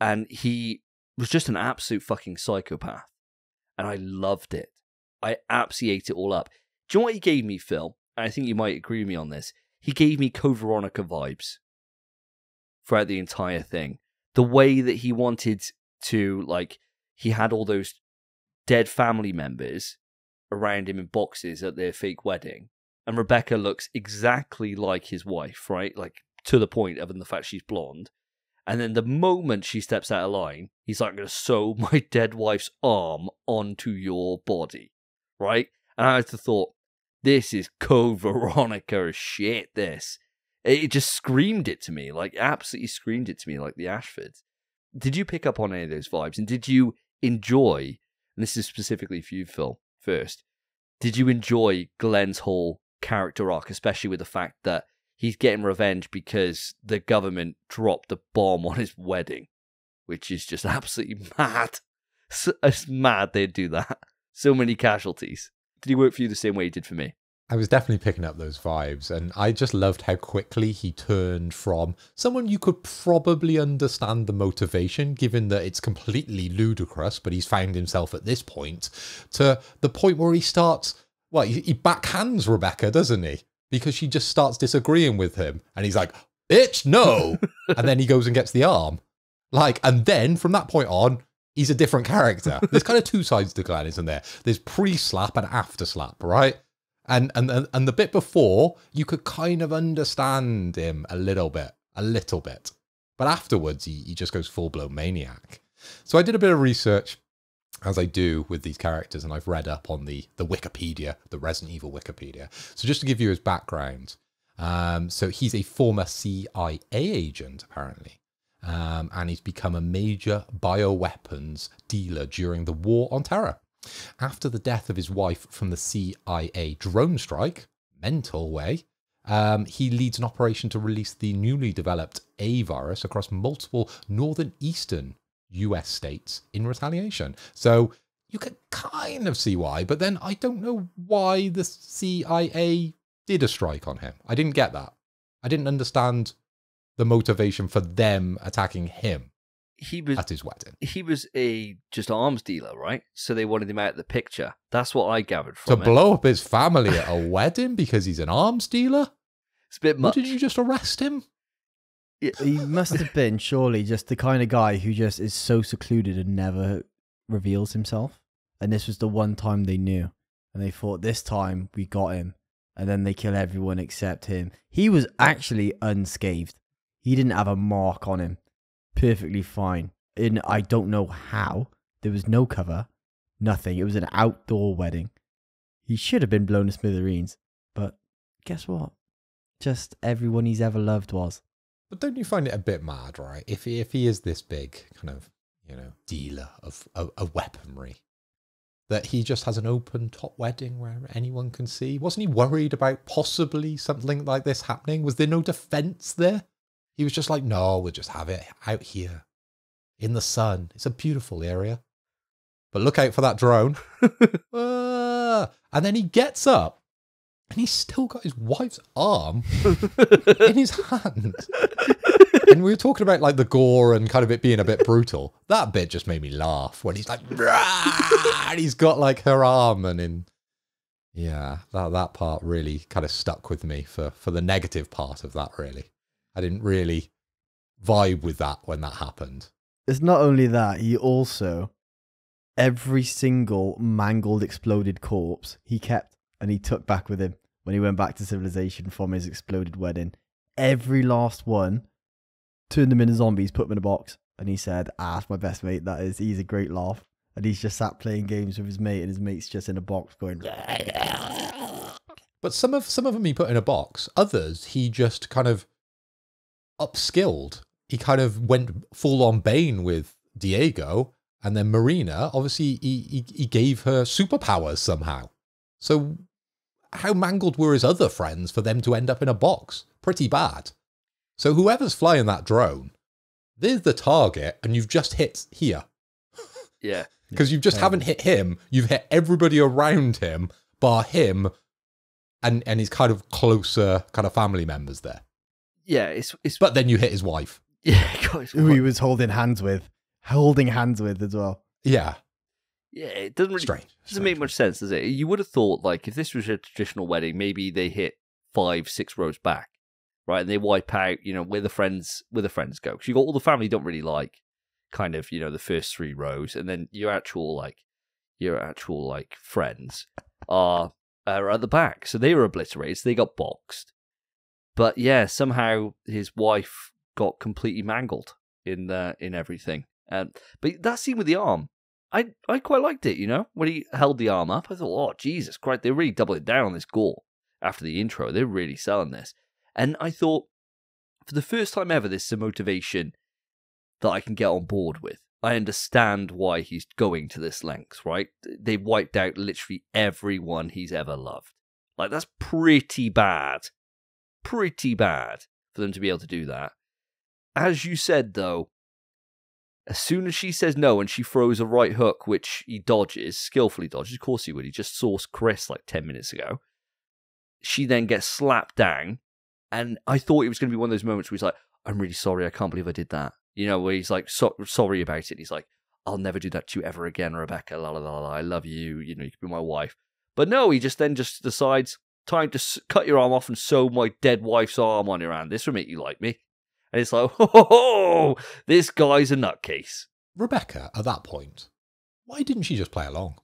And he was just an absolute fucking psychopath. And I loved it. I absolutely ate it all up. Do you know what he gave me, Phil? And I think you might agree with me on this. He gave me Code Veronica vibes throughout the entire thing. The way that he wanted to, like, he had all those dead family members around him in boxes at their fake wedding. And Rebecca looks exactly like his wife, right? Like, to the point, other than the fact she's blonde. And then the moment she steps out of line, he's like, I'm going to sew my dead wife's arm onto your body, right? And I had to thought, this is Code Veronica shit, this. It just screamed it to me, like, absolutely screamed it to me, like the Ashfords. Did you pick up on any of those vibes? And did you enjoy, and this is specifically for you, Phil, first, did you enjoy Glen's whole character arc, especially with the fact that he's getting revenge because the government dropped the bomb on his wedding, which is just absolutely mad. It's mad they'd do that. So many casualties. Did he work for you the same way he did for me? I was definitely picking up those vibes, and I just loved how quickly he turned from someone you could probably understand the motivation, given that it's completely ludicrous, but he's found himself at this point, to the point where he starts, Well, he backhands Rebecca, doesn't he? Because she just starts disagreeing with him. And he's like, bitch, no. And then he goes and gets the arm. Like, and then from that point on, he's a different character. There's kind of two sides to Glen, isn't there? There's pre-slap and after-slap, right? And the bit before, you could kind of understand him a little bit. But afterwards, he just goes full-blown maniac. So I did a bit of research, as I do with these characters, and I've read up on the Wikipedia, the Resident Evil Wikipedia. So just to give you his background, so he's a former CIA agent, apparently. And he's become a major bioweapons dealer during the War on Terror. After the death of his wife from the CIA drone strike, mental way, he leads an operation to release the newly developed A virus across multiple northern eastern US states in retaliation. So you can kind of see why, but then I don't know why the CIA did a strike on him. I didn't get that. I didn't understand the motivation for them attacking him at his wedding. He was a just arms dealer, right? So they wanted him out of the picture. That's what I gathered from it. To blow up his family at a wedding because he's an arms dealer? It's a bit much. Or did you just arrest him? He must have been, surely, just the kind of guy who just is so secluded and never reveals himself. And this was the one time they knew. And they thought, this time we got him. And then they kill everyone except him. He was actually unscathed. He didn't have a mark on him. Perfectly fine. And I don't know how. There was no cover. Nothing. It was an outdoor wedding. He should have been blown to smithereens. But guess what? Just everyone he's ever loved was. But don't you find it a bit mad, right? If he is this big kind of, dealer of weaponry, that he just has an open top wedding where anyone can see? Wasn't he worried about possibly something like this happening? Was there no defense there? He was just like, no, we'll just have it out here in the sun. It's a beautiful area. But look out for that drone. And then he gets up and he's still got his wife's arm in his hand. And we were talking about like the gore and kind of it being a bit brutal. That bit just made me laugh when he's like, and he's got like her arm that part really kind of stuck with me for the negative part of that, really. I didn't really vibe with that when that happened. It's not only that, he also, every single mangled, exploded corpse he kept and he took back with him when he went back to civilization from his exploded wedding. Every last one, turned them into zombies, put them in a box, and he said, that's my best mate, that is. He's a great laugh. And he's just sat playing games with his mate, and his mate's just in a box going... But some of them he put in a box. Others, he just kind of upskilled. He kind of went full on Bane with Diego, and then Marina, obviously he gave her superpowers somehow. So how mangled were his other friends for them to end up in a box? Pretty bad. So whoever's flying that drone, there's the target, and you've just hit here. Yeah. Because you just haven't hit him, you've hit everybody around him, bar him, and his kind of closer kind of family members there. Yeah, it's but then you hit his wife. Yeah, God, who he was holding hands with as well. Yeah. Yeah, it doesn't really Strange. Make much sense, does it? You would have thought, like, if this was a traditional wedding, maybe they hit 5-6 rows back, right? And they wipe out, where the friends go. Because you got all the family you don't really like, kind of, the first 3 rows, and then your actual friends are at the back. So they were obliterated, so they got boxed. But yeah, somehow his wife got completely mangled in everything. But that scene with the arm, I quite liked it, when he held the arm up. I thought, oh, Jesus Christ, they're really doubling down on this gore after the intro. They're really selling this. And I thought, for the first time ever, this is a motivation that I can get on board with. I understand why he's going to this length, right? They wiped out literally everyone he's ever loved. Like, that's pretty bad. Pretty bad for them to be able to do that. As you said, though, as soon as she says no and she throws a right hook, which he skillfully dodges, of course he would, he just sourced Chris like 10 minutes ago, she then gets slapped down, and I thought it was going to be one of those moments where he's like, I'm really sorry, I can't believe I did that. Where he's like, sorry about it. He's like, I'll never do that to you ever again, Rebecca, la la la la, I love you, you can be my wife. But no, he just decides, time to cut your arm off and sew my dead wife's arm on your hand. This will make you like me. And it's like, ho, this guy's a nutcase. Rebecca, at that point, why didn't she just play along?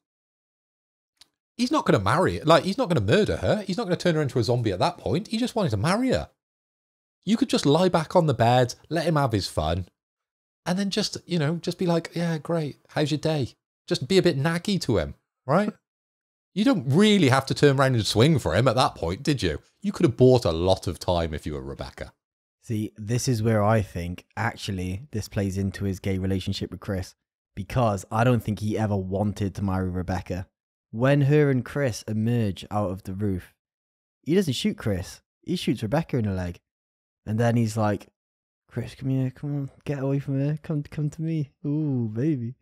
He's not going to marry her. Like, he's not going to murder her. He's not going to turn her into a zombie at that point. He just wanted to marry her. You could just lie back on the bed, let him have his fun, and then just, just be like, yeah, great. How's your day? Just be a bit naggy to him, right? You don't really have to turn around and swing for him at that point, did you? You could have bought a lot of time if you were Rebecca. See, this is where I think, actually, this plays into his gay relationship with Chris, because I don't think he ever wanted to marry Rebecca. When her and Chris emerge out of the roof, he doesn't shoot Chris. He shoots Rebecca in the leg. And then he's like, Chris, come here, come on, get away from her, come to me. Ooh, baby.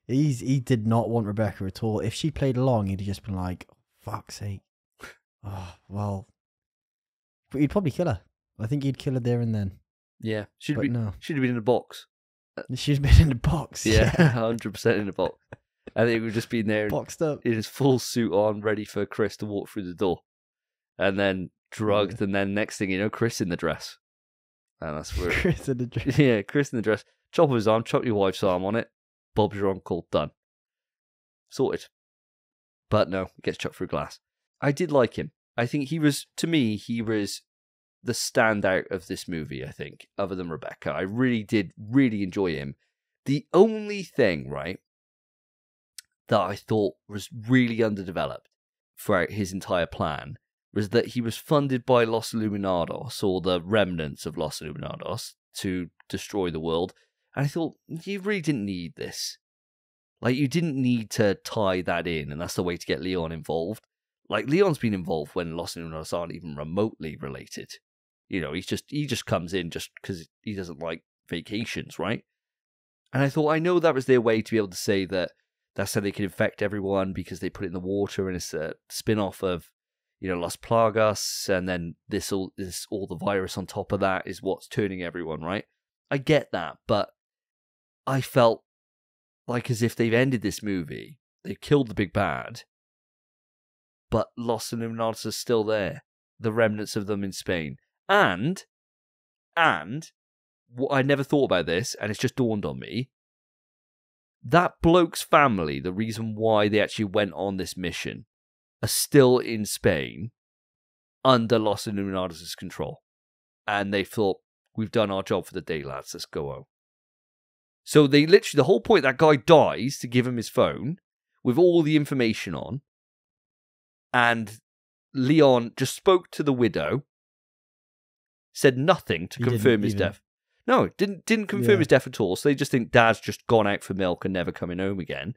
He did not want Rebecca at all. If she played along, he'd have just been like, oh, fuck's sake. Oh, well. But he'd probably kill her. I think he'd kill her there and then. Yeah, she'd have been in the box. She'd have been in the box. Yeah, 100% in the box. I think he would just be there boxed up in his full suit on, ready for Chris to walk through the door. And then drugged, and then next thing you know, Chris in the dress. And that's where... Chris in the dress. Yeah, Chris in the dress. Chop his arm, chop your wife's arm on it. Bob's your uncle, done. Sorted. But no, he gets chucked through glass. I did like him. I think he was the standout of this movie, I think, other than Rebecca. I really did enjoy him. The only thing, right, that I thought was really underdeveloped throughout his entire plan was that he was funded by Los Illuminados, or the remnants of Los Illuminados, to destroy the world. And I thought, you really didn't need this. Like, you didn't need to tie that in, and that's the way to get Leon involved. Like, Leon's been involved when Los Illuminados aren't even remotely related. He just comes in just because he doesn't like vacations, right? And I thought, I know that was their way to be able to say that that's how they can infect everyone because they put it in the water, and it's a spin-off of, Las Plagas, and then all the virus on top of that is what's turning everyone, right? I get that, but I felt like as if they've ended this movie, they've killed the big bad, but Los Illuminados are still there, the remnants of them in Spain. And I never thought about this, and it's just dawned on me, that bloke's family, the reason why they actually went on this mission, are still in Spain under Los Illuminados' control. And they thought, we've done our job for the day, lads, let's go home. So they literally, the whole point, that guy dies to give him his phone with all the information on, and Leon just spoke to the widow, said nothing to confirm his death. No, didn't confirm his death at all. So they just think Dad's just gone out for milk and never coming home again.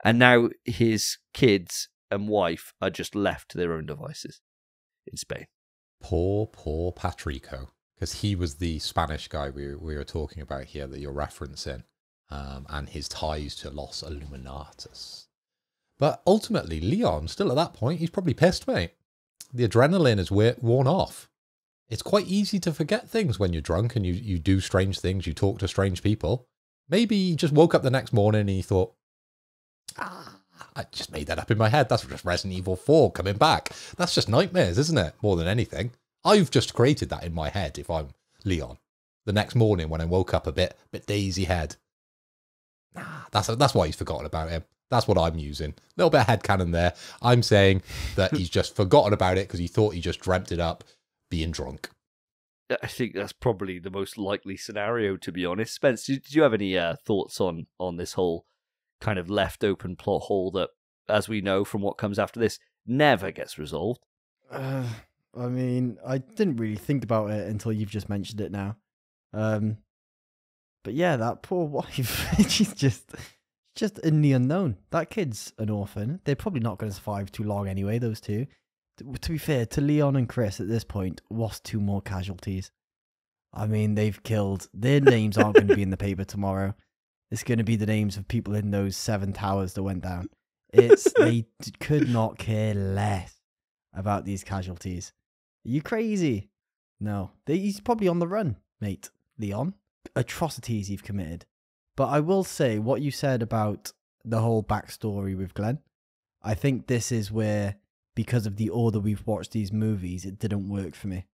And now his kids and wife are just left to their own devices in Spain. Poor Patrico, because he was the Spanish guy we were talking about here that you're referencing, and his ties to Los Illuminatus. But ultimately, Leon, still at that point, he's probably pissed, mate. The adrenaline is worn off. It's quite easy to forget things when you're drunk and you do strange things, you talk to strange people. Maybe he just woke up the next morning and he thought, I just made that up in my head. That's just Resident Evil 4 coming back. That's just nightmares, isn't it? More than anything. I've just created that in my head if I'm Leon. The next morning when I woke up a bit daisy-head. That's why he's forgotten about him. That's what I'm using. A little bit of headcanon there. I'm saying that he's just forgotten about it because he thought he just dreamt it up being drunk. I think that's probably the most likely scenario, to be honest. Spence, do you have any thoughts on this whole kind of left open plot hole that, as we know from what comes after this, never gets resolved? I mean, I didn't really think about it until you've just mentioned it now. But yeah, that poor wife, she's just in the unknown. That kid's an orphan. They're probably not going to survive too long anyway, those two. To be fair, to Leon and Chris at this point, what's two more casualties? I mean, they've killed... Their names aren't going to be in the paper tomorrow. It's going to be the names of people in those 7 towers that went down. They could not care less about these casualties. Are you crazy? No. He's probably on the run, mate, Leon. Atrocities you've committed. But I will say, what you said about the whole backstory with Glen, I think this is where, because of the order we've watched these movies, it didn't work for me.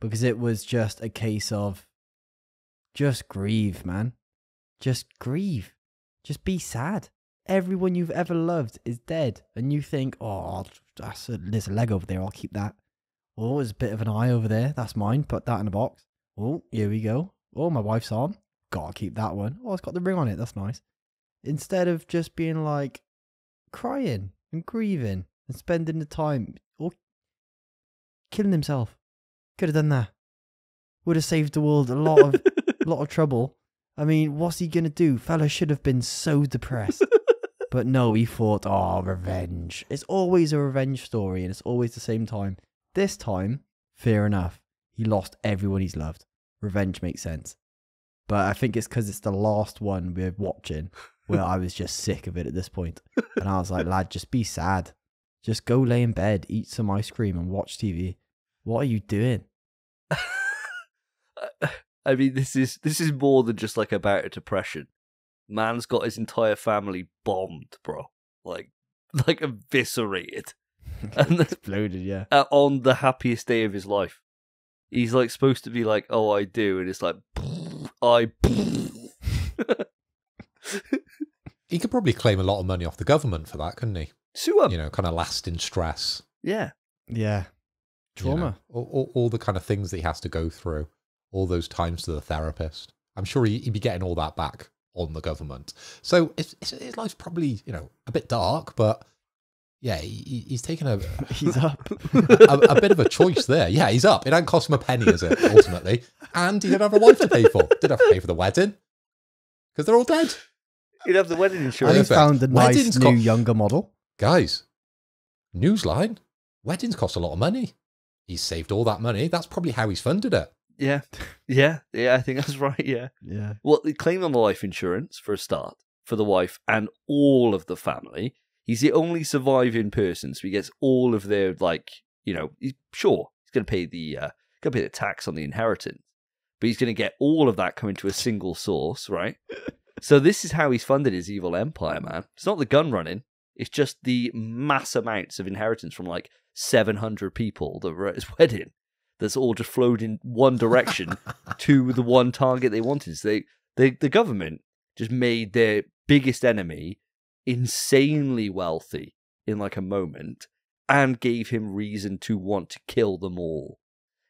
Because it was just a case of, just grieve, man. Just grieve. Just be sad. Everyone you've ever loved is dead. And you think, oh, there's a leg over there, I'll keep that. Oh, there's a bit of an eye over there, that's mine, put that in a box. Oh, here we go. Oh, my wife's arm. Gotta keep that one. Oh, it's got the ring on it, that's nice. Instead of just being like, crying and grieving and spending the time, or killing himself. Could have done that. Would have saved the world a lot of trouble. I mean, what's he gonna do? Fella should have been so depressed. But no, he thought, oh, revenge. It's always a revenge story, and it's always the same time. This time, fair enough. He lost everyone he's loved. Revenge makes sense. But I think it's because it's the last one we're watching where I was just sick of it at this point. And I was like, lad, just be sad. Just go lay in bed, eat some ice cream, and watch TV. What are you doing? I mean, this is more than just like about a depression. Man's got his entire family bombed, bro. Like eviscerated. And Exploded, yeah. On the happiest day of his life. He's like supposed to be like, oh, I do. And it's like, I... He could probably claim a lot of money off the government for that, couldn't he? Sue him. You know, kind of lasting stress. Yeah. Yeah. Trauma. You know, all the kind of things that he has to go through. All those times to the therapist. I'm sure he'd be getting all that back on the government. So his life's probably, you know, a bit dark, but yeah, he's taken He's up. a bit of a choice there. Yeah, he's up. It ain't cost him a penny, is it, ultimately? And he didn't have a wife to pay for. Didn't have to pay for the wedding. Because they're all dead. He'd have the wedding And insurance. he found a nice new younger model. Guys, newsline, weddings cost a lot of money. He's saved all that money. That's probably how he's funded it. Yeah, I think that's right, yeah. Yeah. Well, he claimed on the life insurance, for a start, for the wife and all of the family. He's the only surviving person, so he gets all of their, like, you know, he's going to pay the tax on the inheritance, but he's going to get all of that coming to a single source, right? So this is how he's funded his evil empire, man. It's not the gun running. It's just the mass amounts of inheritance from, like, 700 people that were at his wedding. That's all just flowed in one direction to the one target they wanted. So the government just made their biggest enemy insanely wealthy in like a moment and gave him reason to want to kill them all.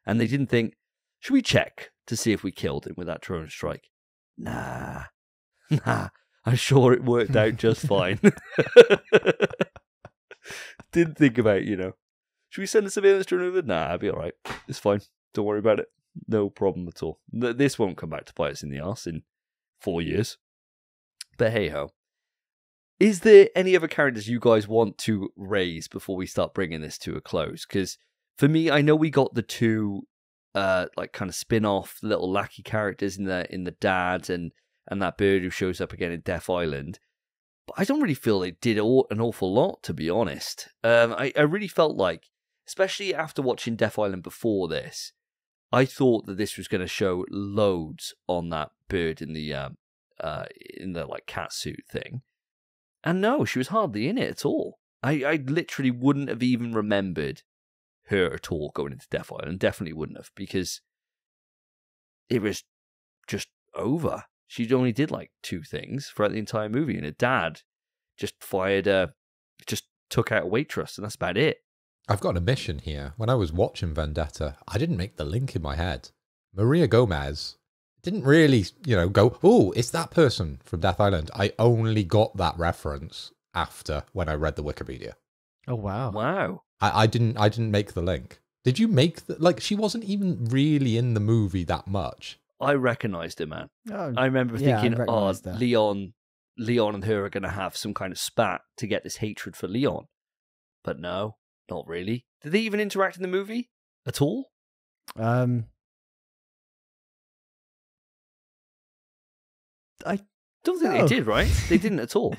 And they didn't think, should we check to see if we killed him with that drone strike? Nah, I'm sure it worked out just fine. Didn't think about, you know, should we send a surveillance drone over? Nah, I'll be all right. It's fine. Don't worry about it. No problem at all. This won't come back to bite us in the arse in 4 years. But hey-ho. Is there any other characters you guys want to raise before we start bringing this to a close? Because for me, I know we got the two like kind of spin-off little lackey characters in the dad and that bird who shows up again in Death Island. But I don't really feel they did an awful lot, to be honest. I really felt like, especially after watching Death Island before this, I thought that this was going to show loads on that bird in the like cat suit thing. And no, she was hardly in it at all. I literally wouldn't have even remembered her at all going into Death Island. Definitely wouldn't have, because it was just over. She only did like 2 things throughout the entire movie, and her dad just just took out a waitress, and that's about it. I've got an admission here. When I was watching Vendetta, I didn't make the link in my head. Maria Gomez didn't really, you know, go, oh, it's that person from Death Island. I only got that reference after when I read the Wikipedia. Oh, wow. Wow. I didn't make the link. Did you make the, like, she wasn't even really in the movie that much. I recognised her, man. Oh, I remember yeah, thinking, I oh, recognised her. Leon and her are going to have some kind of spat to get this hatred for Leon. But no, not really. Did they even interact in the movie at all? I don't think they did, right? They didn't at all.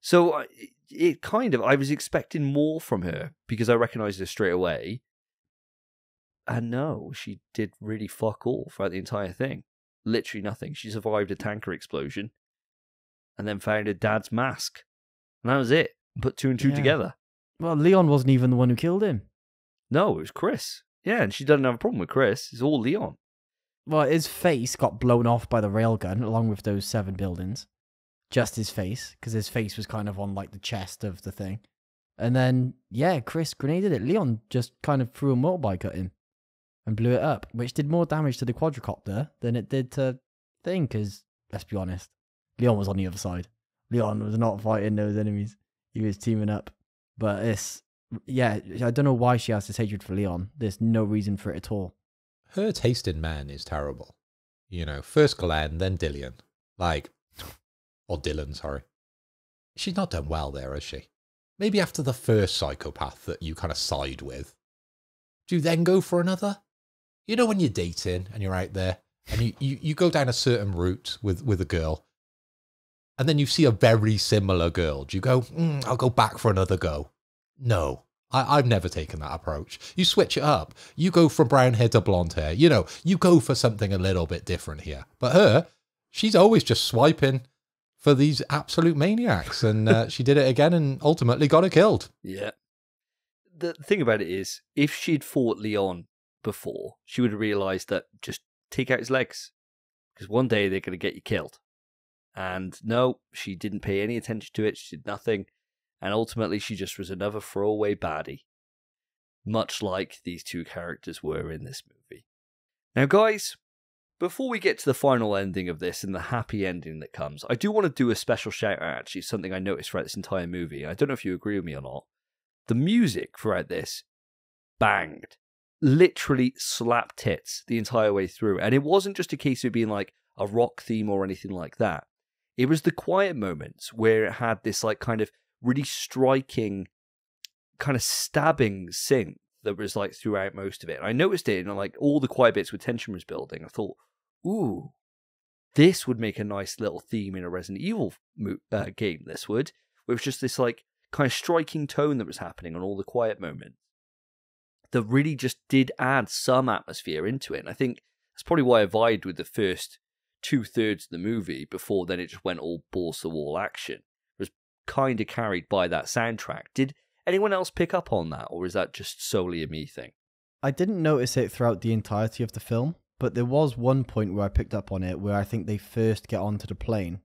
So I was expecting more from her because I recognised her straight away. And no, she did really fuck all throughout the entire thing. Literally nothing. She survived a tanker explosion and then found her dad's mask. And that was it. and put two and two Yeah. together. Well, Leon wasn't even the one who killed him. No, it was Chris. Yeah, and she doesn't have a problem with Chris. It's all Leon. Well, his face got blown off by the railgun along with those 7 buildings. Just his face, because his face was kind of on like the chest of the thing. And then, yeah, Chris grenaded it. Leon just kind of threw a motorbike at him and blew it up, which did more damage to the quadricopter than it did to thing, because, let's be honest, Leon was on the other side. Leon was not fighting those enemies. He was teaming up. But it's, yeah, I don't know why she has this hatred for Leon. There's no reason for it at all. Her taste in men is terrible. You know, first Glen, then Dillian. Like, or Dylan, sorry. She's not done well there, has she? Maybe after the first psychopath that you kind of side with. Do you then go for another? You know when you're dating and you're out there and you go down a certain route with a girl and then you see a very similar girl. Do you go, I'll go back for another go? No, I've never taken that approach. You switch it up. You go from brown hair to blonde hair. You know, you go for something a little bit different here. But her, she's always just swiping for these absolute maniacs. And she did it again and ultimately got her killed. Yeah. The thing about it is, if she'd fought Leon before, she would have realised that just take out his legs. Because one day they're going to get you killed. And no, she didn't pay any attention to it. She did nothing. And ultimately, she just was another throwaway baddie. Much like these two characters were in this movie. Now, guys, before we get to the final ending of this and the happy ending that comes, I do want to do a special shout out, actually, something I noticed throughout this entire movie. I don't know if you agree with me or not. The music throughout this banged. Literally slapped tits the entire way through. And it wasn't just a case of being like a rock theme or anything like that. It was the quiet moments where it had this like kind of really striking kind of stabbing synth that was like throughout most of it. And I noticed it in like all the quiet bits where tension was building. I thought, ooh, this would make a nice little theme in a Resident Evil game, this would. With just this like kind of striking tone that was happening on all the quiet moments. That really just did add some atmosphere into it. And I think that's probably why I vibed with the first 2/3 of the movie before then it just went all balls to wall action. It was kind of carried by that soundtrack. Did anyone else pick up on that, or is that just solely a me thing? I didn't notice it throughout the entirety of the film, but there was one point where I picked up on it where I think they first get onto the plane.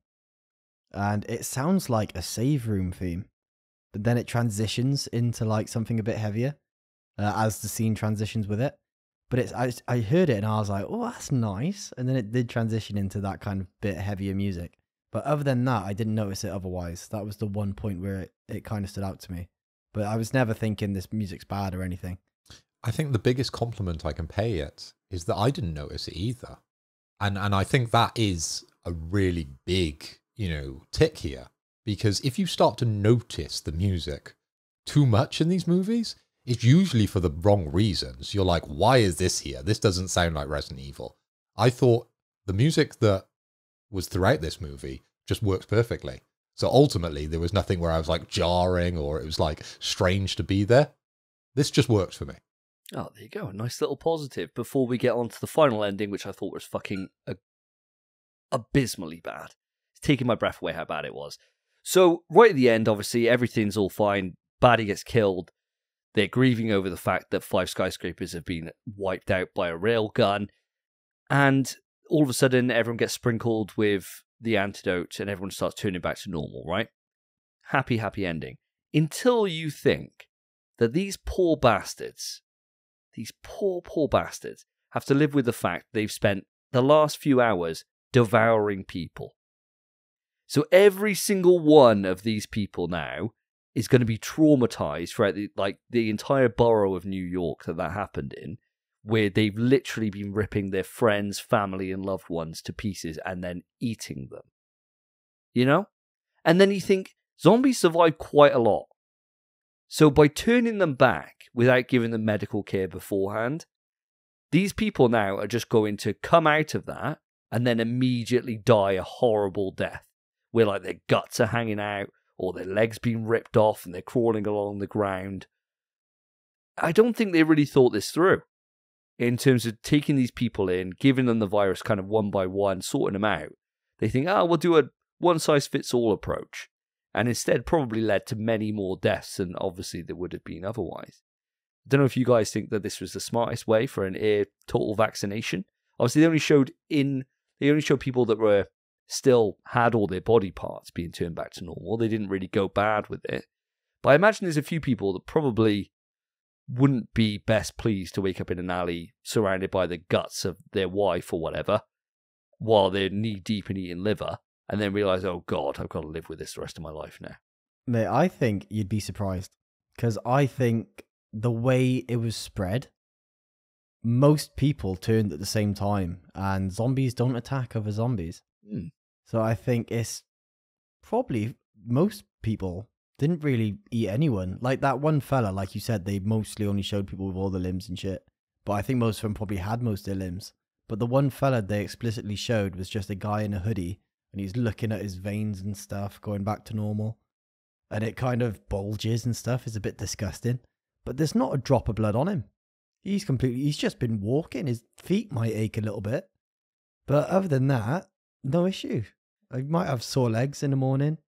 And it sounds like a save room theme, but then it transitions into like something a bit heavier as the scene transitions with it. But I heard it and I was like, oh, that's nice. And then it did transition into that kind of bit heavier music. But other than that, I didn't notice it otherwise. That was the one point where it kind of stood out to me. But I was never thinking this music's bad or anything. I think the biggest compliment I can pay it is that I didn't notice it either. And I think that is a really big, tick here. Because if you start to notice the music too much in these movies, it's usually for the wrong reasons. You're like, why is this here? This doesn't sound like Resident Evil. I thought the music that was throughout this movie just works perfectly. So ultimately, there was nothing where I was like jarring or it was like strange to be there. This just works for me. Oh, there you go. A nice little positive before we get on to the final ending, which I thought was fucking abysmally bad. It's taking my breath away how bad it was. So right at the end, obviously, everything's all fine. Baddie gets killed. They're grieving over the fact that 5 skyscrapers have been wiped out by a railgun. And all of a sudden, everyone gets sprinkled with the antidote and everyone starts turning back to normal, right? Happy, happy ending. Until you think that these poor bastards, have to live with the fact they've spent the last few hours devouring people. So every single one of these people now is going to be traumatized throughout the entire borough of New York that happened in, where they've literally been ripping their friends, family, and loved ones to pieces and then eating them. You know? And then you think, zombies survive quite a lot. So by turning them back without giving them medical care beforehand, these people now are just going to come out of that and then immediately die a horrible death, where like their guts are hanging out, or their legs being ripped off and they're crawling along the ground. I don't think they really thought this through in terms of taking these people in, giving them the virus kind of one by one, sorting them out. They think, we'll do a one-size-fits-all approach. and instead probably led to many more deaths than obviously there would have been otherwise. I don't know if you guys think that this was the smartest way for an ear total vaccination. Obviously, they only showed people that were still had all their body parts being turned back to normal. They didn't really go bad with it. But I imagine there's a few people that probably wouldn't be best pleased to wake up in an alley surrounded by the guts of their wife or whatever while they're knee deep in eating liver and then realize, oh God, I've got to live with this the rest of my life now. Mate, I think you'd be surprised because I think the way it was spread, most people turned at the same time and zombies don't attack other zombies. So I think it's probably most people didn't really eat anyone. Like that one fella, like you said, they mostly only showed people with all the limbs and shit. But I think most of them probably had most of their limbs. But the one fella they explicitly showed was just a guy in a hoodie and he's looking at his veins and stuff going back to normal. And it kind of bulges and stuff. It's a bit disgusting. But there's not a drop of blood on him. He's just been walking. His feet might ache a little bit. But other than that, no issue. I might have sore legs in the morning.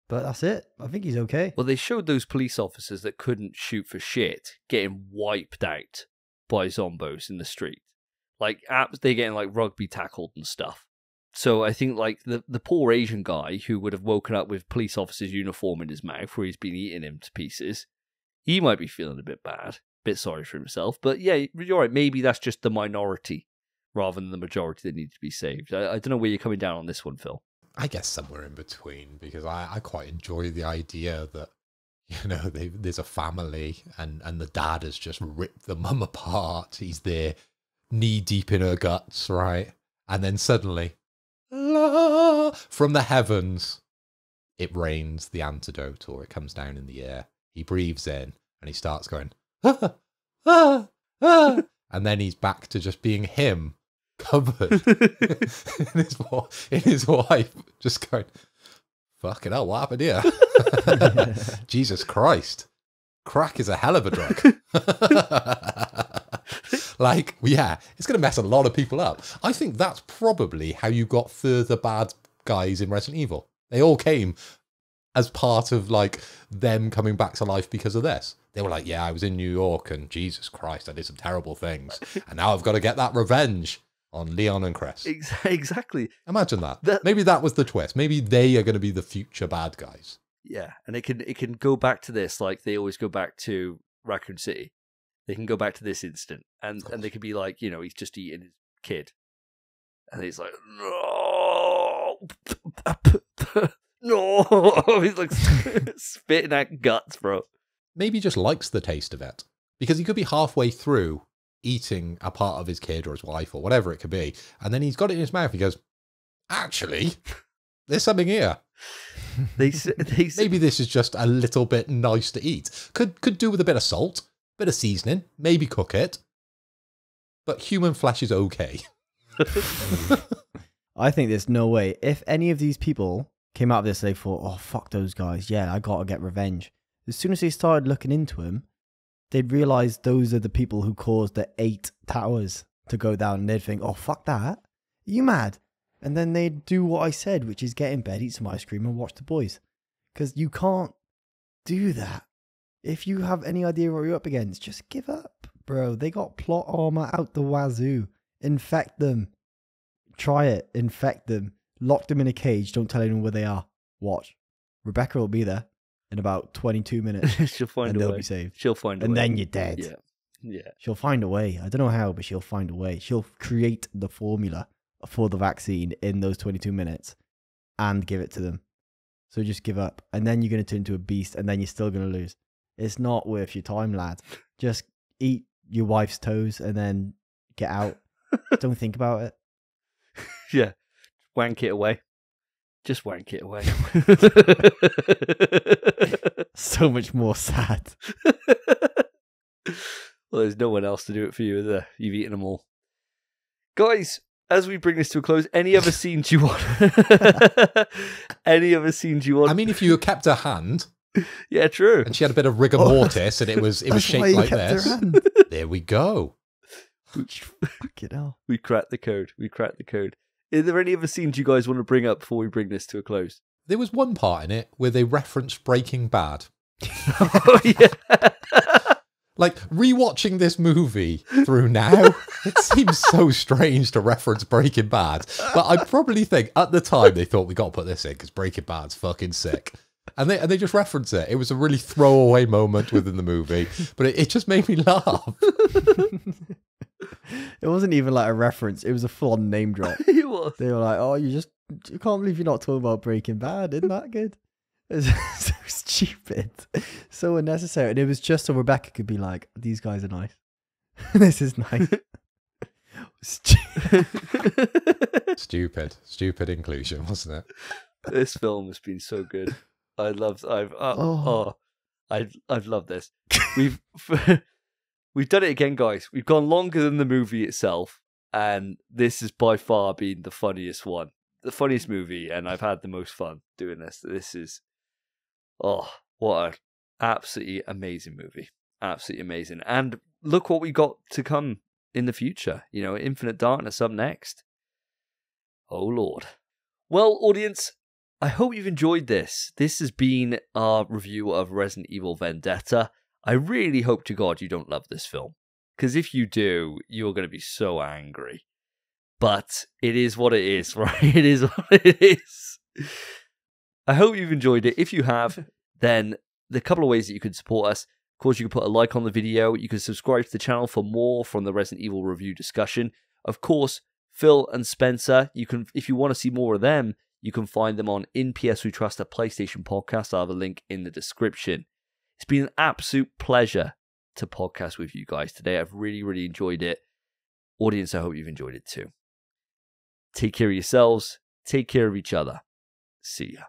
But that's it. I think he's okay. Well, they showed those police officers that couldn't shoot for shit getting wiped out by zombos in the street. Like, they're getting, like, rugby tackled and stuff. So I think, like, the poor Asian guy who would have woken up with police officer's uniform in his mouth where he's been eating him to pieces, he might be feeling a bit bad, a bit sorry for himself. But yeah, you're right. Maybe that's just the minority rather than the majority that need to be saved. I don't know where you're coming down on this one, Phil. I guess somewhere in between, because I quite enjoy the idea that, you know, there's a family and the dad has just ripped the mum apart. He's there knee deep in her guts, right? And then suddenly, la, from the heavens, it rains the antidote, or it comes down in the air. He breathes in and he starts going, ah, ah, ah. And then he's back to just being him, covered in his wife, just going, fucking hell, what happened here? Jesus Christ. Crack is a hell of a drug. Like, yeah, it's going to mess a lot of people up. I think that's probably how you got further bad guys in Resident Evil. They all came as part of, like, them coming back to life because of this. They were like, yeah, I was in New York and Jesus Christ, I did some terrible things. And now I've got to get that revenge on Leon and Chris. Exactly. Imagine that. Maybe that was the twist. Maybe they are going to be the future bad guys. Yeah, and it can go back to this like they always go back to Raccoon City. They can go back to this instant, and they could be like, you know, he's just eating his kid, and he's like, no, no, he's like spitting out guts, bro. Maybe he just likes the taste of it, because he could be halfway through eating a part of his kid or his wife or whatever it could be, and then he's got it in his mouth. He goes, actually, there's something here. Maybe this is just a little bit nice to eat. Could do with a bit of salt, bit of seasoning, maybe cook it. But human flesh is okay. I think there's no way. If any of these people came out of this, they thought, oh, fuck those guys. Yeah, I got to get revenge. As soon as they started looking into him, they'd realize those are the people who caused the 8 towers to go down. And they'd think, oh, fuck that. Are you mad? And then they'd do what I said, which is get in bed, eat some ice cream, and watch the boys. Because you can't do that. If you have any idea what you're up against, just give up, bro. They got plot armor out the wazoo. Infect them. Try it. Infect them. Lock them in a cage. Don't tell anyone where they are. Watch. Rebecca will be there in about 22 minutes. She'll find and a they'll way. be saved. She'll find a way. And then you're dead. Yeah. Yeah. She'll find a way. I don't know how, but she'll find a way. She'll create the formula for the vaccine in those 22 minutes and give it to them. So just give up. And then you're going to turn into a beast and then you're still going to lose. It's not worth your time, lad. Just eat your wife's toes and then get out. Don't think about it. Yeah. Wank it away. Just wank it away. So much more sad. Well, there's no one else to do it for you, is there? You've eaten them all. Guys, as we bring this to a close, any other scenes you want? Any other scenes you want? I mean, if you kept her hand... Yeah, true. And she had a bit of rigor mortis and it was shaped like this. There we go. Fucking hell. We cracked the code. We cracked the code. Are there any other scenes you guys want to bring up before we bring this to a close? There was one part in it where they referenced Breaking Bad. Oh, yeah. Like, rewatching this movie through now, it seems so strange to reference Breaking Bad. But I probably think at the time they thought we got to put this in because Breaking Bad's fucking sick. And they just reference it. It was a really throwaway moment within the movie, but it just made me laugh. It wasn't even like a reference. It was a full-on name drop. It was. They were like, "Oh, you can't believe you're not talking about Breaking Bad. Isn't that good?" It's so stupid, so unnecessary. And it was just so Rebecca could be like, "These guys are nice. This is nice." Stupid inclusion, wasn't it? This film has been so good. I've loved this. We've done it again, guys. We've gone longer than the movie itself, and this has by far been the funniest one, the funniest movie, and I've had the most fun doing this. This is, what an absolutely amazing movie. Absolutely amazing. And look what we got to come in the future. You know, Infinite Darkness up next. Oh, Lord. Well, audience, I hope you've enjoyed this. This has been our review of Resident Evil Vendetta. I really hope to God you don't love this film, because if you do, you're going to be so angry. But it is what it is, right? It is what it is. I hope you've enjoyed it. If you have, then the couple of ways that you can support us. Of course, you can put a like on the video. You can subscribe to the channel for more from the Resident Evil review discussion. Of course, Phil and Spencer, you can, if you want to see more of them, you can find them on In PS We Trust, a PlayStation podcast. I'll have a link in the description. It's been an absolute pleasure to podcast with you guys today. I've really, really enjoyed it. Audience, I hope you've enjoyed it too. Take care of yourselves. Take care of each other. See ya.